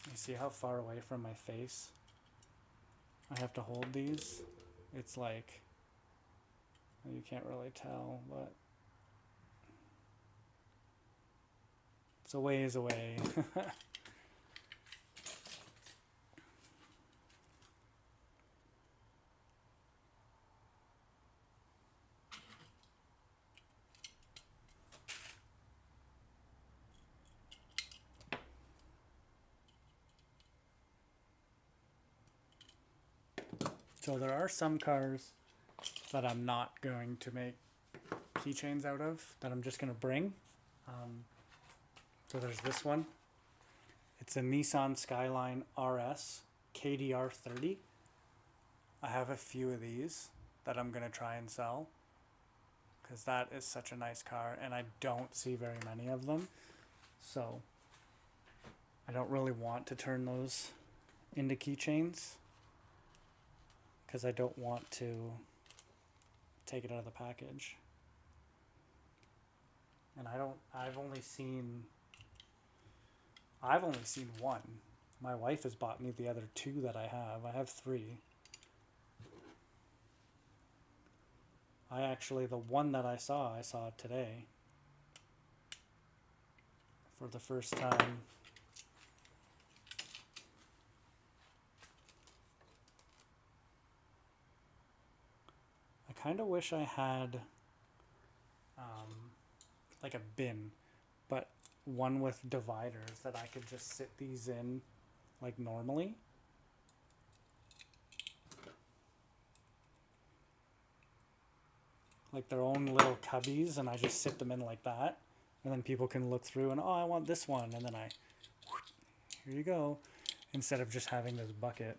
You see how far away from my face I have to hold these? It's like, you can't really tell, but it's a ways away. So there are some cars that I'm not going to make keychains out of, that I'm just going to bring. So there's this one. It's a Nissan Skyline RS KDR 30. I have a few of these that I'm going to try and sell, because that is such a nice car and I don't see very many of them. So I don't really want to turn those into keychains because I don't want to take it out of the package. And I've only seen one. My wife has bought me the other two that I have. I have three. The one that I saw today for the first time. I kind of wish I had like a bin, but one with dividers that I could just sit these in like normally. Like their own little cubbies, and I just sit them in like that, and then people can look through and, oh, I want this one, and then here you go, instead of just having this bucket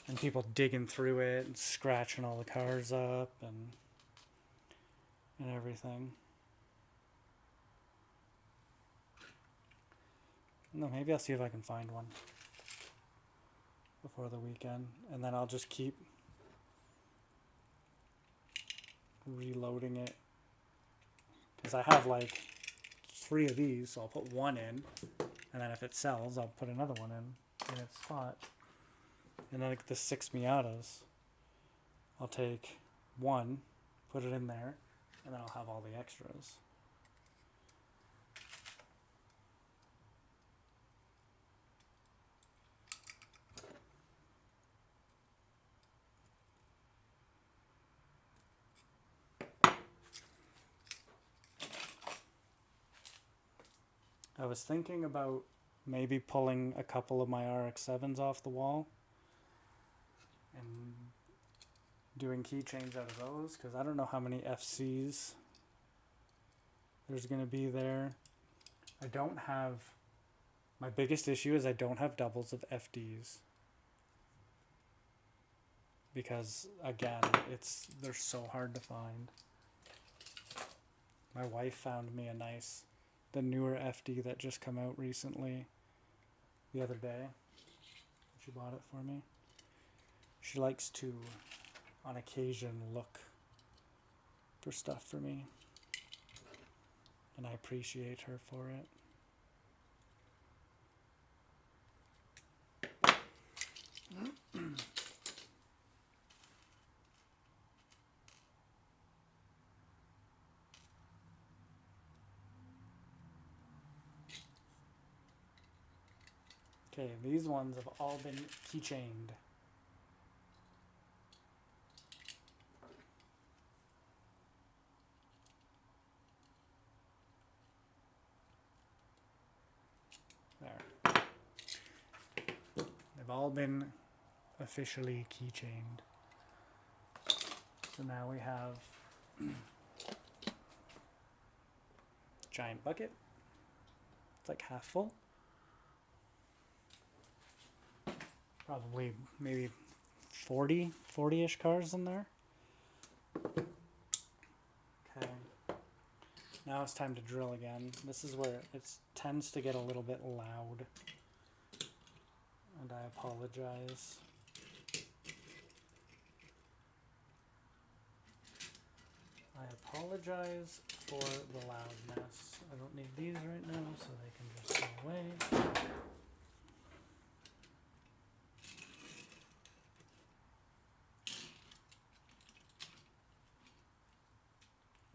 and people digging through it and scratching all the cars up and everything. No, maybe I'll see if I can find one before the weekend, and then I'll just keep reloading it, because I have like 3 of these, so I'll put one in, and then if it sells I'll put another one in its spot. And then like the 6 Miatas, I'll take one, put it in there, and then I'll have all the extras. I was thinking about maybe pulling a couple of my RX-7s off the wall and doing keychains out of those, because I don't know how many FCs there's going to be there. My biggest issue is I don't have doubles of FDs, because again, they're so hard to find. My wife found me the newer FD that just come out recently the other day. She bought it for me. She likes to, on occasion, look for stuff for me, and I appreciate her for it. Okay, these ones have all been keychained. There. They've all been officially keychained. So now we have giant bucket. It's like half full. Probably maybe 40-ish cars in there. Okay. Now it's time to drill again. This is where it tends to get a little bit loud, and I apologize. I apologize for the loudness. I don't need these right now, so they can just go away.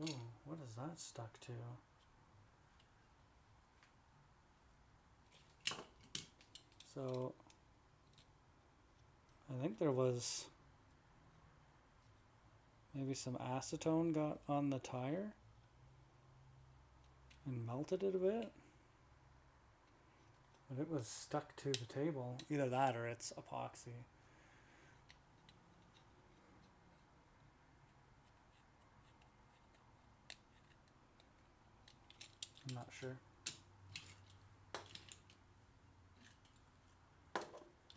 Ooh, what is that stuck to? So, I think there was maybe some acetone got on the tire and melted it a bit. But it was stuck to the table. Either that or it's epoxy. I'm not sure.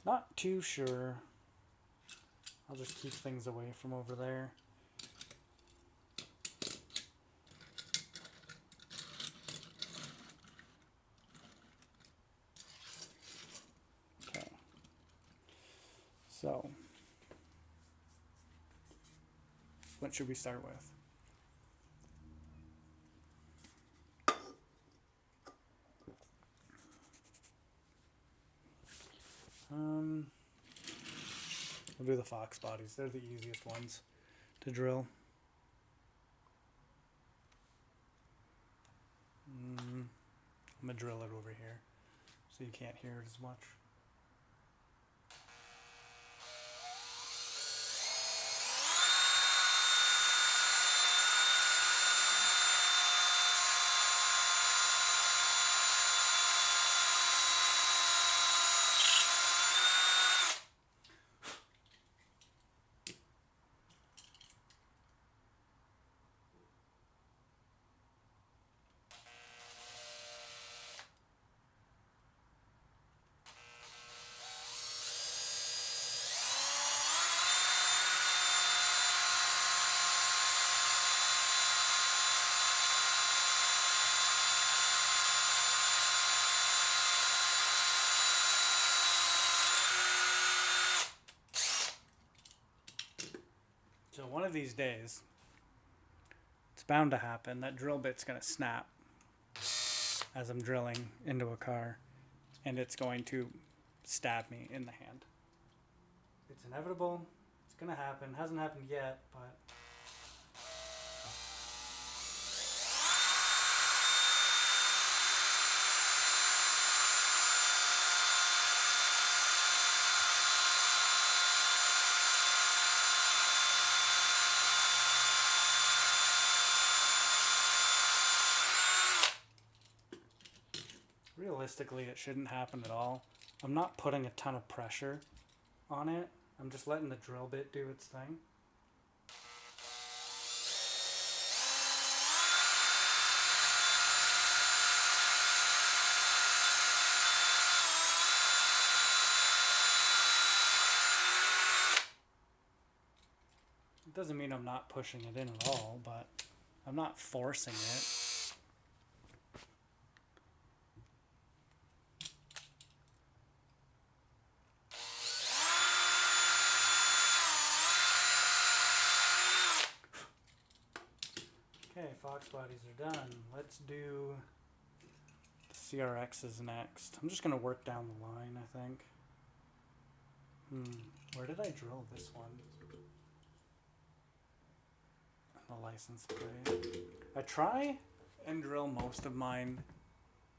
Not too sure. I'll just keep things away from over there. So, what should we start with? We'll do the fox bodies. They're the easiest ones to drill. I'm gonna drill it over here so you can't hear it as much. So one of these days, it's bound to happen, that drill bit's going to snap as I'm drilling into a car, and it's going to stab me in the hand. It's inevitable. It's going to happen. Hasn't happened yet, but... Realistically, it shouldn't happen at all. I'm not putting a ton of pressure on it. I'm just letting the drill bit do its thing. It doesn't mean I'm not pushing it in at all, but I'm not forcing it. Okay, fox bodies are done. Let's do the CRXs next. I'm just going to work down the line, I think. Where did I drill this one? The license plate. I try and drill most of mine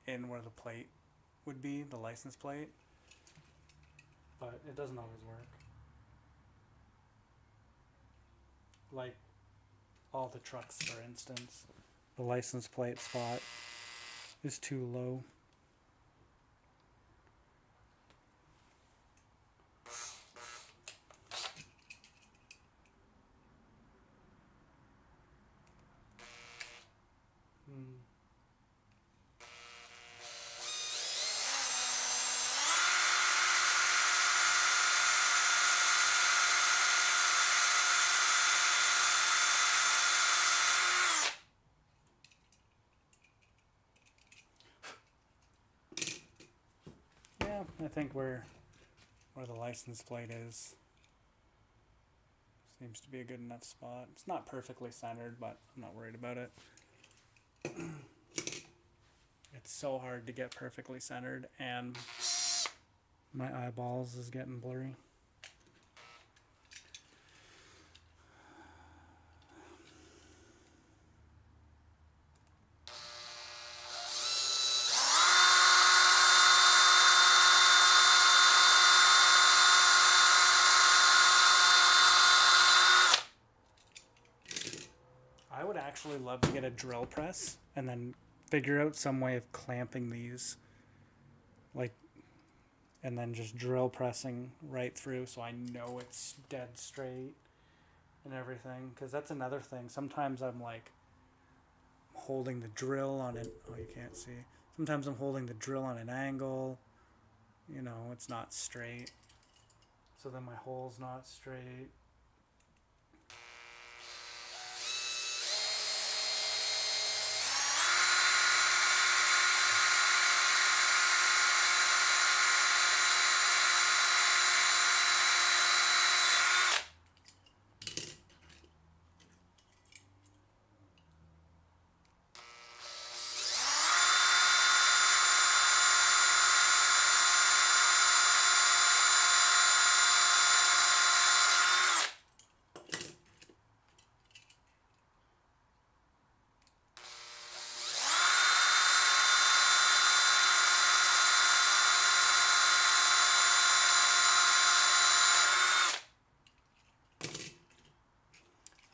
in where the plate would be, the license plate, but it doesn't always work. Like all the trucks, for instance, the license plate spot is too low. I think where the license plate is seems to be a good enough spot. It's not perfectly centered, but I'm not worried about it. It's so hard to get perfectly centered, and my eyeballs is getting blurry. I would actually love to get a drill press and then figure out some way of clamping these, like, and then just drill pressing right through so I know it's dead straight and everything. Because that's another thing. Sometimes I'm like holding the drill on it. Oh, you can't see. Sometimes I'm holding the drill on an angle. You know, it's not straight. So then my hole's not straight.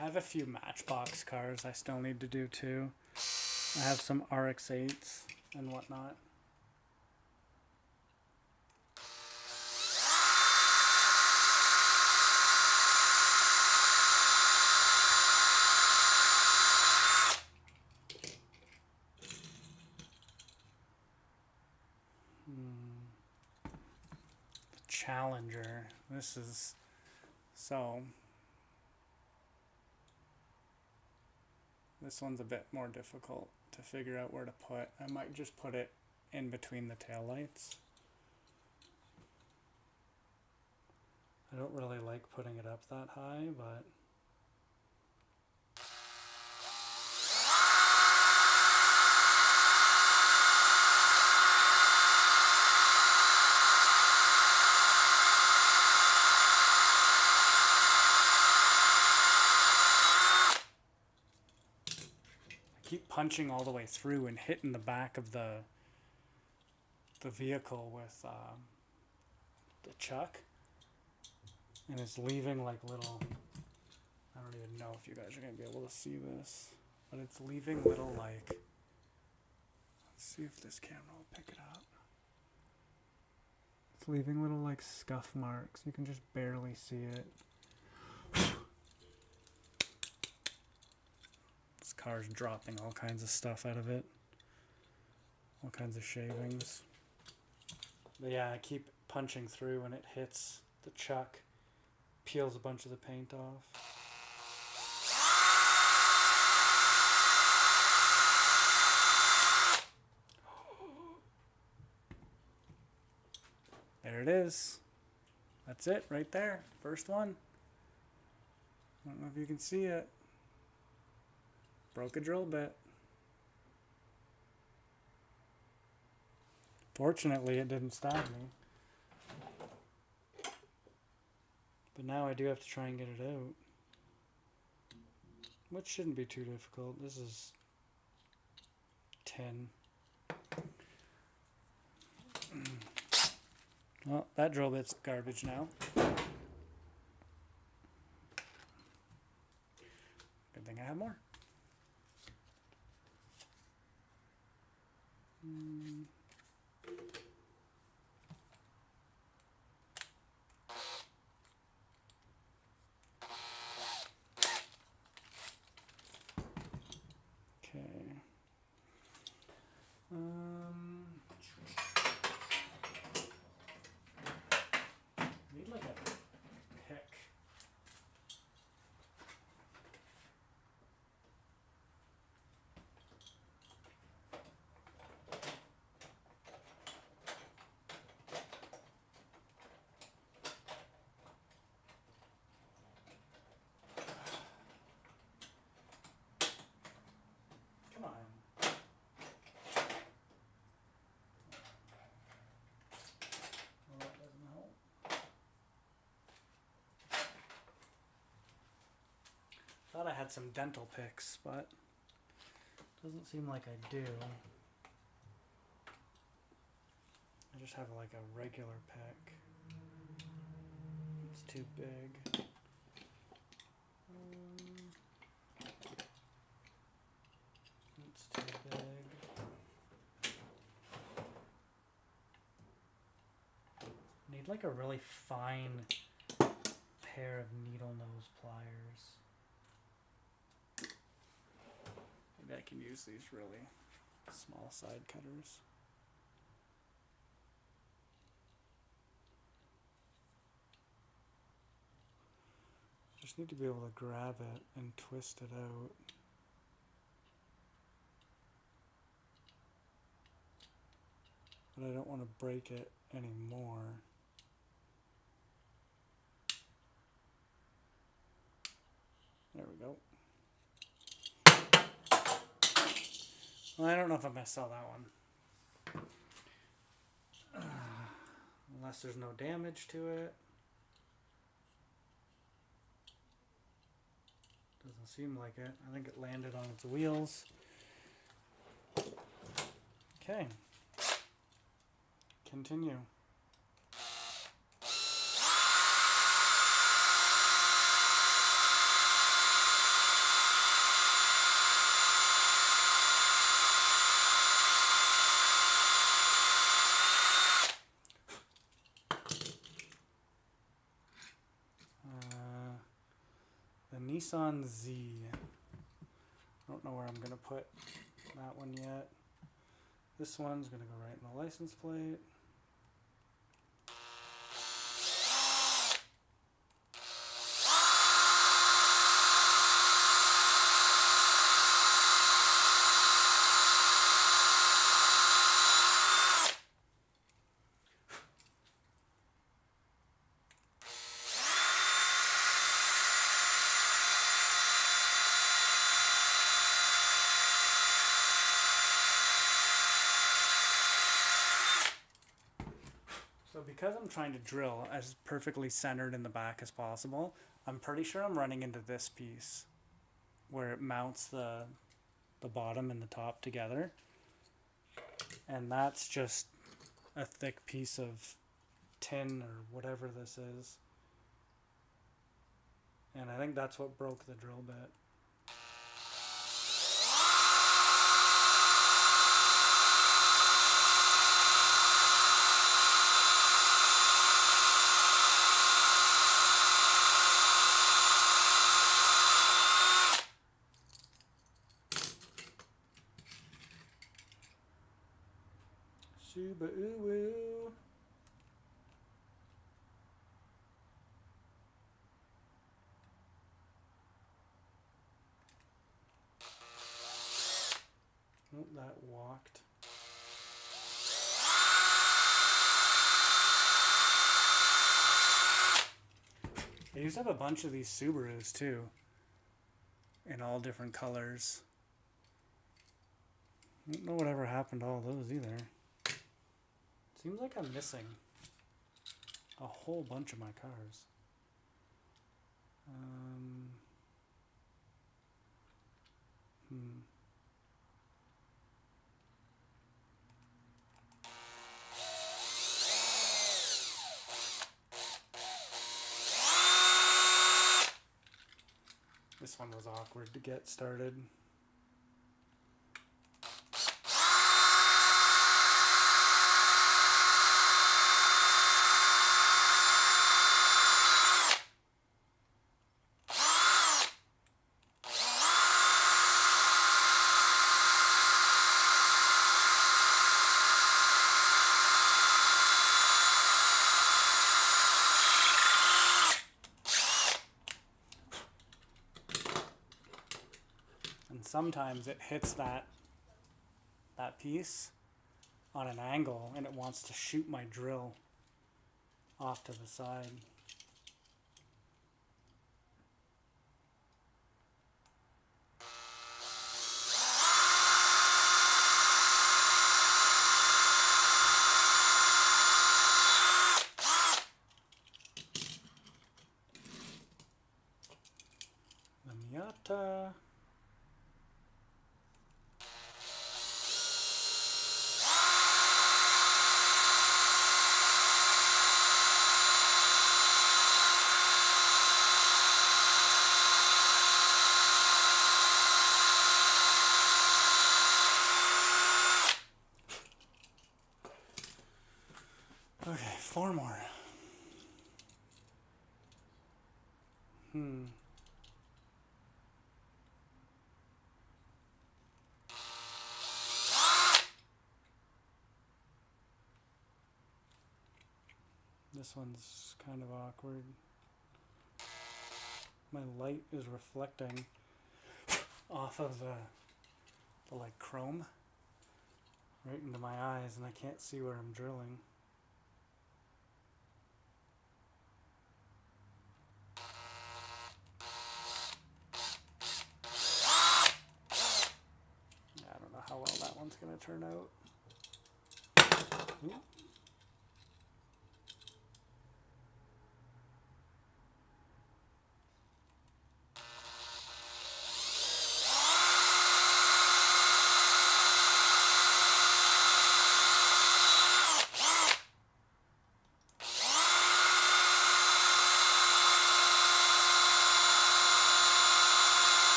I have a few Matchbox cars I still need to do too. I have some RX-8s and whatnot. The Challenger. This is so. This one's a bit more difficult to figure out where to put. I might just put it in between the taillights. I don't really like putting it up that high, but keep punching all the way through and hitting the back of the vehicle with the chuck, and it's leaving like little, I don't even know if you guys are going to be able to see this, but it's leaving little like, let's see if this camera will pick it up. It's leaving little like scuff marks. You can just barely see it. This car's dropping all kinds of stuff out of it. All kinds of shavings. But yeah, I keep punching through and it hits the chuck, peels a bunch of the paint off. There it is. That's it right there. First one. I don't know if you can see it. Broke a drill bit. Fortunately, it didn't stab me. But now I do have to try and get it out. Which shouldn't be too difficult. This is 10. Well, that drill bit's garbage now. Good thing I have more. Okay. Need like a pick. Come on. Well, that doesn't help. Thought I had some dental picks, but doesn't seem like I do. I just have like a regular pick. It's too big. It's too big. Need like a really fine pair of needle nose pliers. Maybe I can use these really small side cutters. Just need to be able to grab it and twist it out. But I don't want to break it anymore. There we go. Well, I don't know if I'm going to sell that one. Unless there's no damage to it. Doesn't seem like it. I think it landed on its wheels. Okay. Continue. Nissan Z. I don't know where I'm going to put that one yet. This one's going to go right in the license plate. So because I'm trying to drill as perfectly centered in the back as possible, I'm pretty sure I'm running into this piece where it mounts the bottom and the top together. And that's just a thick piece of tin or whatever this is. And I think that's what broke the drill bit. Suba oo. Oh, that walked. I used to have a bunch of these Subarus too, in all different colors. I don't know whatever happened to all those either. Seems like I'm missing a whole bunch of my cars. This one was awkward to get started. Sometimes it hits that piece on an angle and it wants to shoot my drill off to the side. The Miata. Okay, 4 more. This one's kind of awkward. My light is reflecting off of the like chrome right into my eyes and I can't see where I'm drilling. I don't know how well that one's going to turn out. Ooh.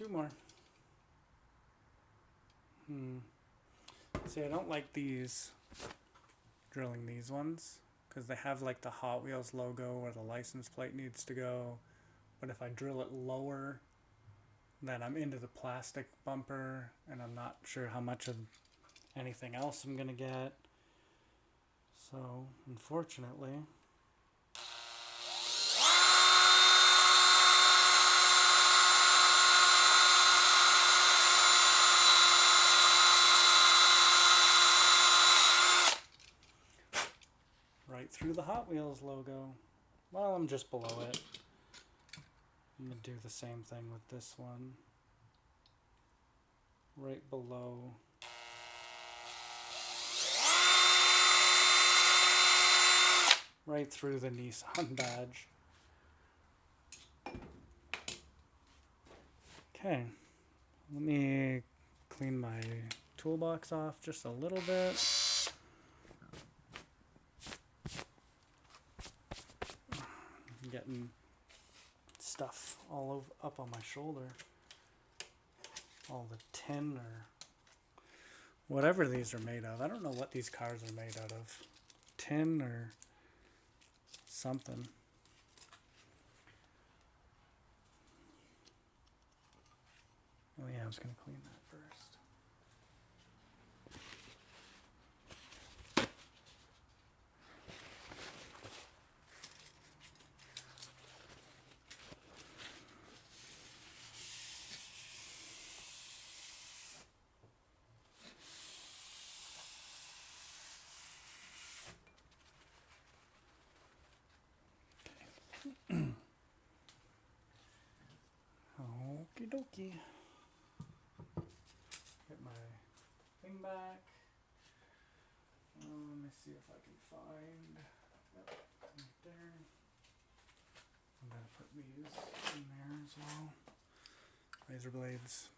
More. See, I don't like these drilling these ones, because they have like the Hot Wheels logo where the license plate needs to go. But if I drill it lower, then I'm into the plastic bumper, and I'm not sure how much of anything else I'm gonna get. So, unfortunately, right through the Hot Wheels logo. Well, I'm just below it. I'm gonna do the same thing with this one. Right below. Right through the Nissan badge. Okay, let me clean my toolbox off just a little bit. I'm getting stuff all over, up on my shoulder. All the tin or whatever these are made of. I don't know what these cars are made out of. Tin or something. Oh yeah, I was going to clean that first. Okie dokie. Get my thing back. Let me see if I can find. Yep, right there. I'm going to put these in there as well. Razor blades.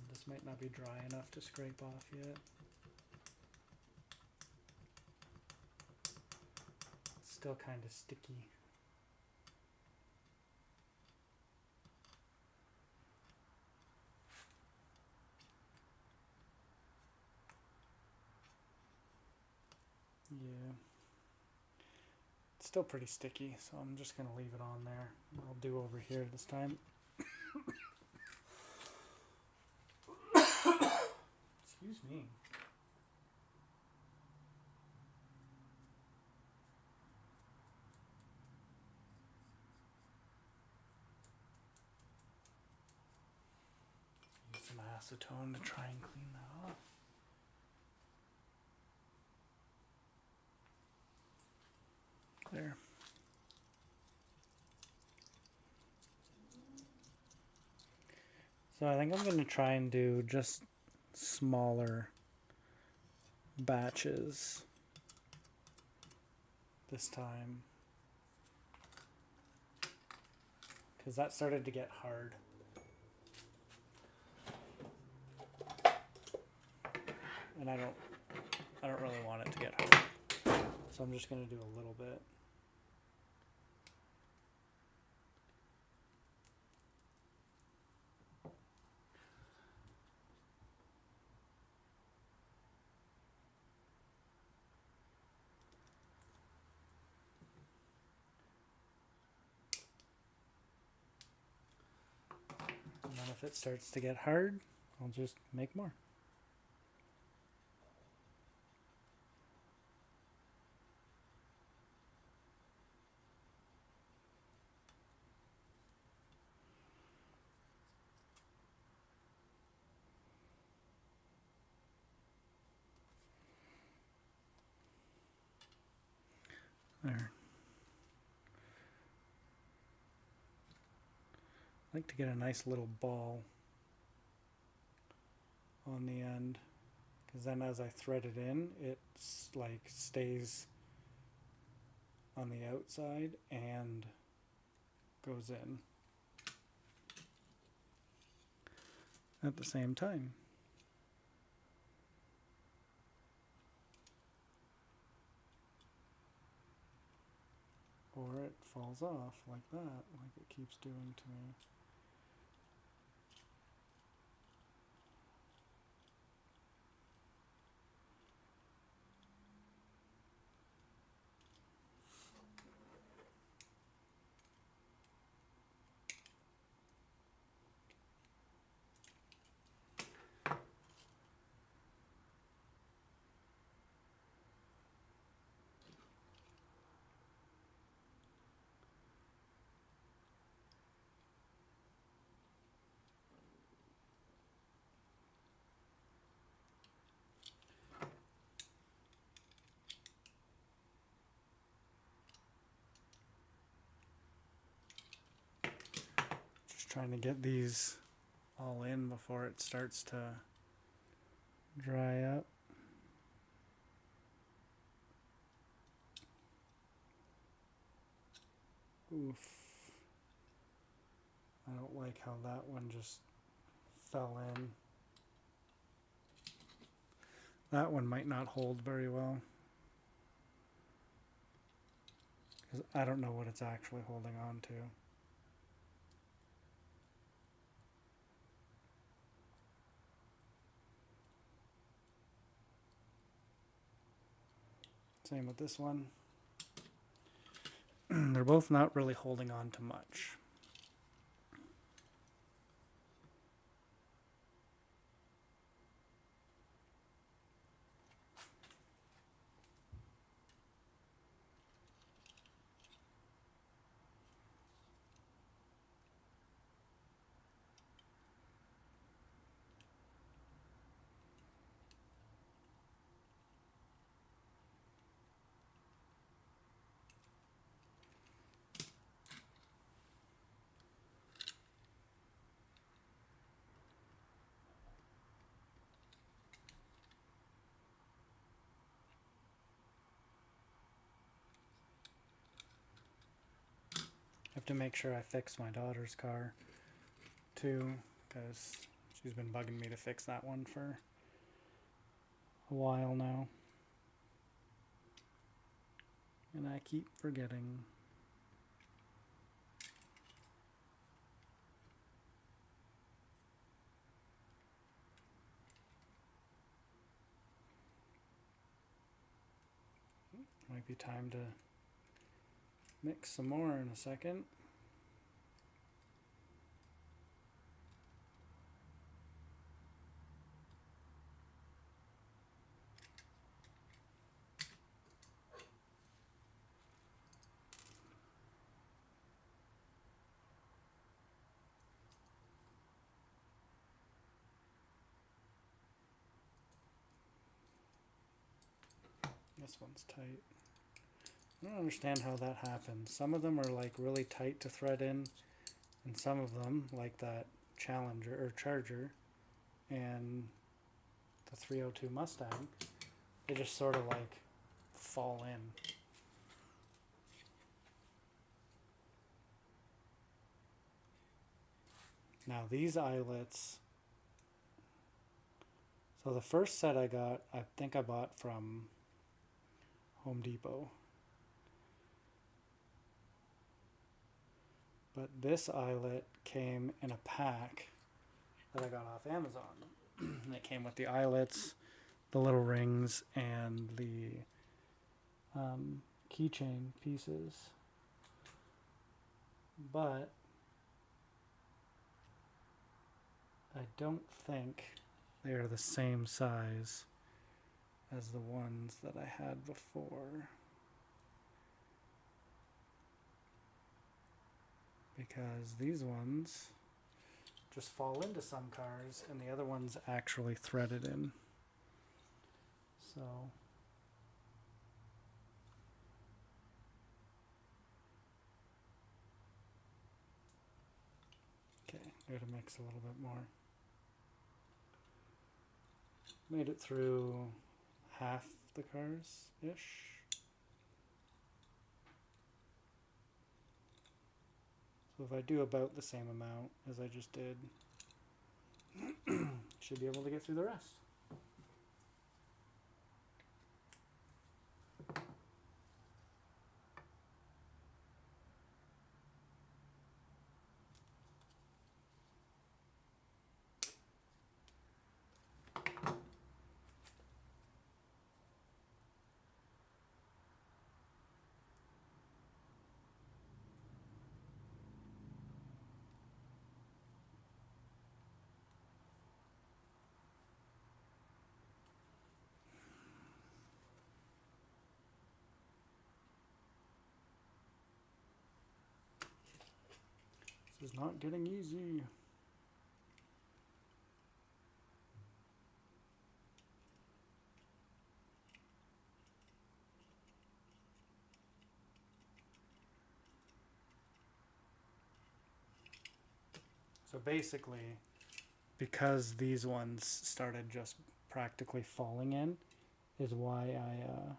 This might not be dry enough to scrape off yet. It's still kind of sticky. Yeah. It's still pretty sticky, so I'm just going to leave it on there. I'll do over here this time. Excuse me. Use some acetone to try and clean that off. There. So I think I'm going to try and do just smaller batches this time, because that started to get hard. And I don't really want it to get hard. So I'm just going to do a little bit. And then if it starts to get hard, I'll just make more. There. I like to get a nice little ball on the end, because then as I thread it in, it's like stays on the outside and goes in at the same time. or it falls off like that, like it keeps doing to me. Just trying to get these all in before it starts to dry up. Oof. I don't like how that one just fell in. That one might not hold very well, because I don't know what it's actually holding on to. Same with this one. They're both not really holding on to much. I have to make sure I fix my daughter's car too, because she's been bugging me to fix that one for a while now, and I keep forgetting. Might be time to mix some more in a second. This one's tight. I don't understand how that happens. Some of them are like really tight to thread in, and some of them, like that Challenger or Charger and the 302 Mustang, they just sort of like fall in. Now these eyelets, so the first set I got, I think I bought from Home Depot. But this eyelet came in a pack that I got off Amazon. And it came with the eyelets, the little rings, and the keychain pieces. But I don't think they are the same size as the ones that I had before, because these ones just fall into some cars and the other ones actually threaded in. So okay, I gotta mix a little bit more. Made it through half the cars-ish. So if I do about the same amount as I just did, should be able to get through the rest. is not getting easy. So basically, because these ones started just practically falling in, is why I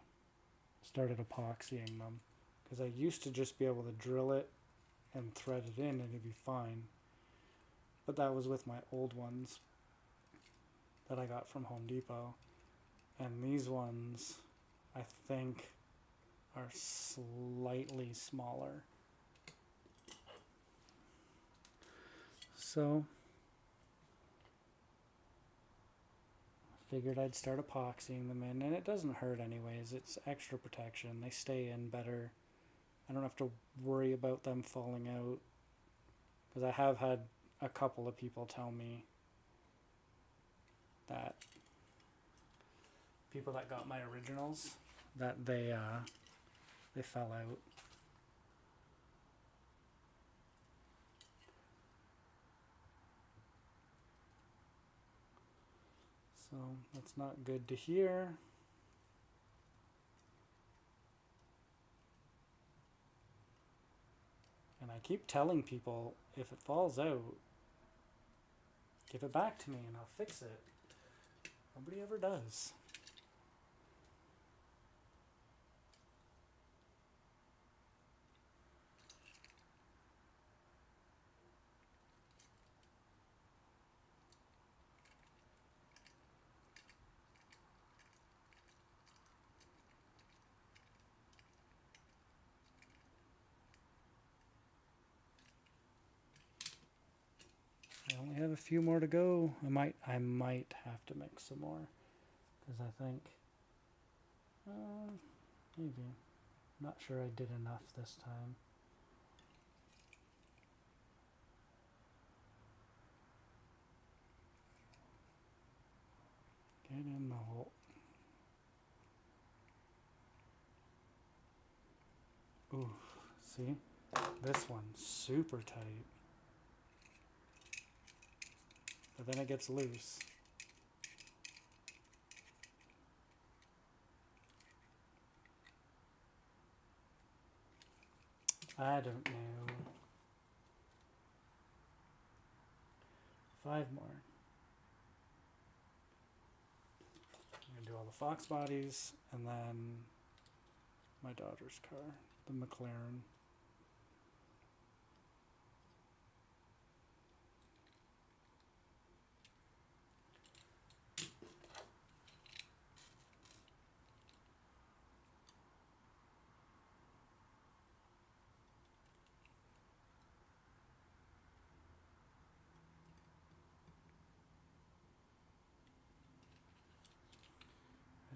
started epoxying them. Because I used to just be able to drill it and thread it in and it'd be fine. But that was with my old ones that I got from Home Depot. And these ones, I think, are slightly smaller. So, I figured I'd start epoxying them in, and it doesn't hurt anyways. It's extra protection. They stay in better. I don't have to worry about them falling out. Because I have had a couple of people tell me that people that got my originals, that they fell out. So that's not good to hear. And I keep telling people, if it falls out, give it back to me and I'll fix it. Nobody ever does. I only have a few more to go. I might have to mix some more, because I think maybe, not sure I did enough this time. Get in the hole. Ooh, see, this one's super tight. But then it gets loose. I don't know. 5 more. I'm gonna do all the Fox bodies and then my daughter's car, the McLaren.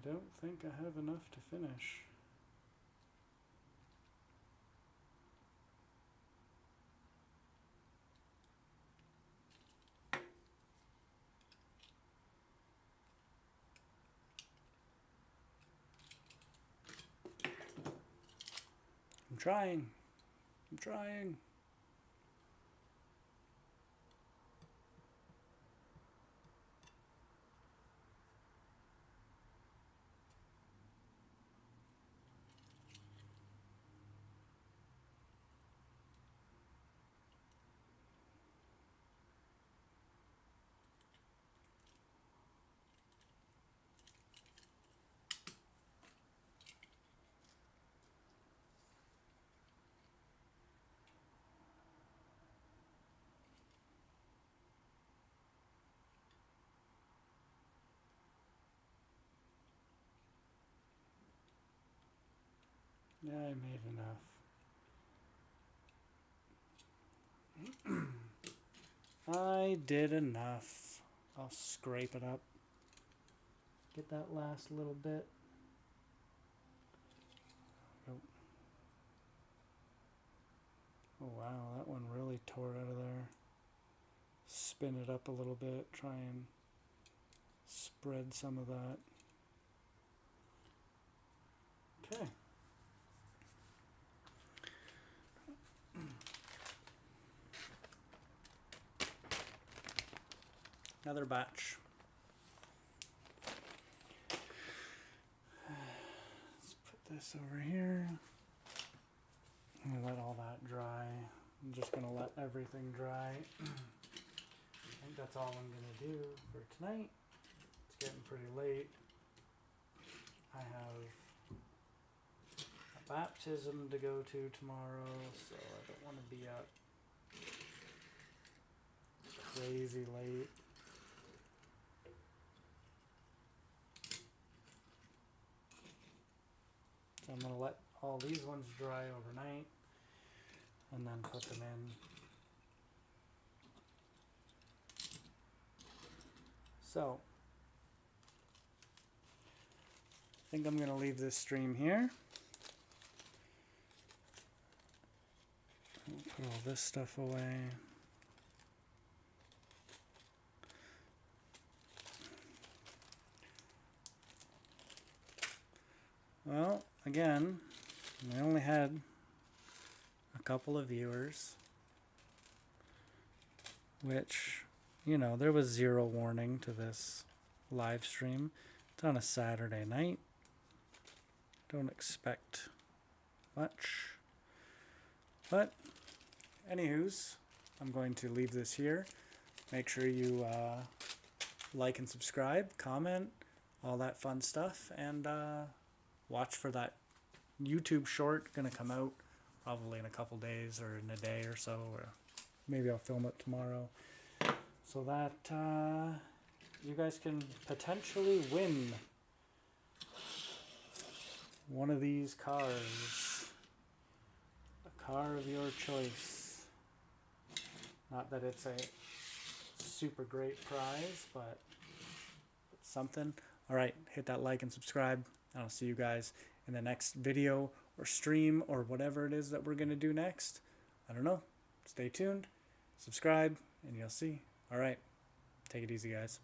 I don't think I have enough to finish. I'm trying. I'm trying. Yeah, I made enough. I did enough. I'll scrape it up. Get that last little bit. Oh, oh wow, that one really tore out of there. Spin it up a little bit. Try and spread some of that. Okay. Another batch. Let's put this over here. I'm gonna let all that dry. I'm just gonna let everything dry. I think that's all I'm gonna do for tonight. It's getting pretty late. I have a baptism to go to tomorrow, so I don't want to be up crazy late. So I'm going to let all these ones dry overnight and then put them in. So I think I'm going to leave this stream here. I'll put all this stuff away. Well, again, I only had a couple of viewers, which, you know, there was zero warning to this live stream. It's on a Saturday night. Don't expect much. But, anywho's, I'm going to leave this here. Make sure you like and subscribe, comment, all that fun stuff, and watch for that YouTube short. Gonna come out probably in a couple days or in a day or so, or maybe I'll film it tomorrow, so that you guys can potentially win one of these cars, a car of your choice. Not that it's a super great prize, but it's something. Alright, hit that like and subscribe. I'll see you guys in the next video or stream or whatever it is that we're going to do next. I don't know. Stay tuned, subscribe, and you'll see. Alright, take it easy, guys.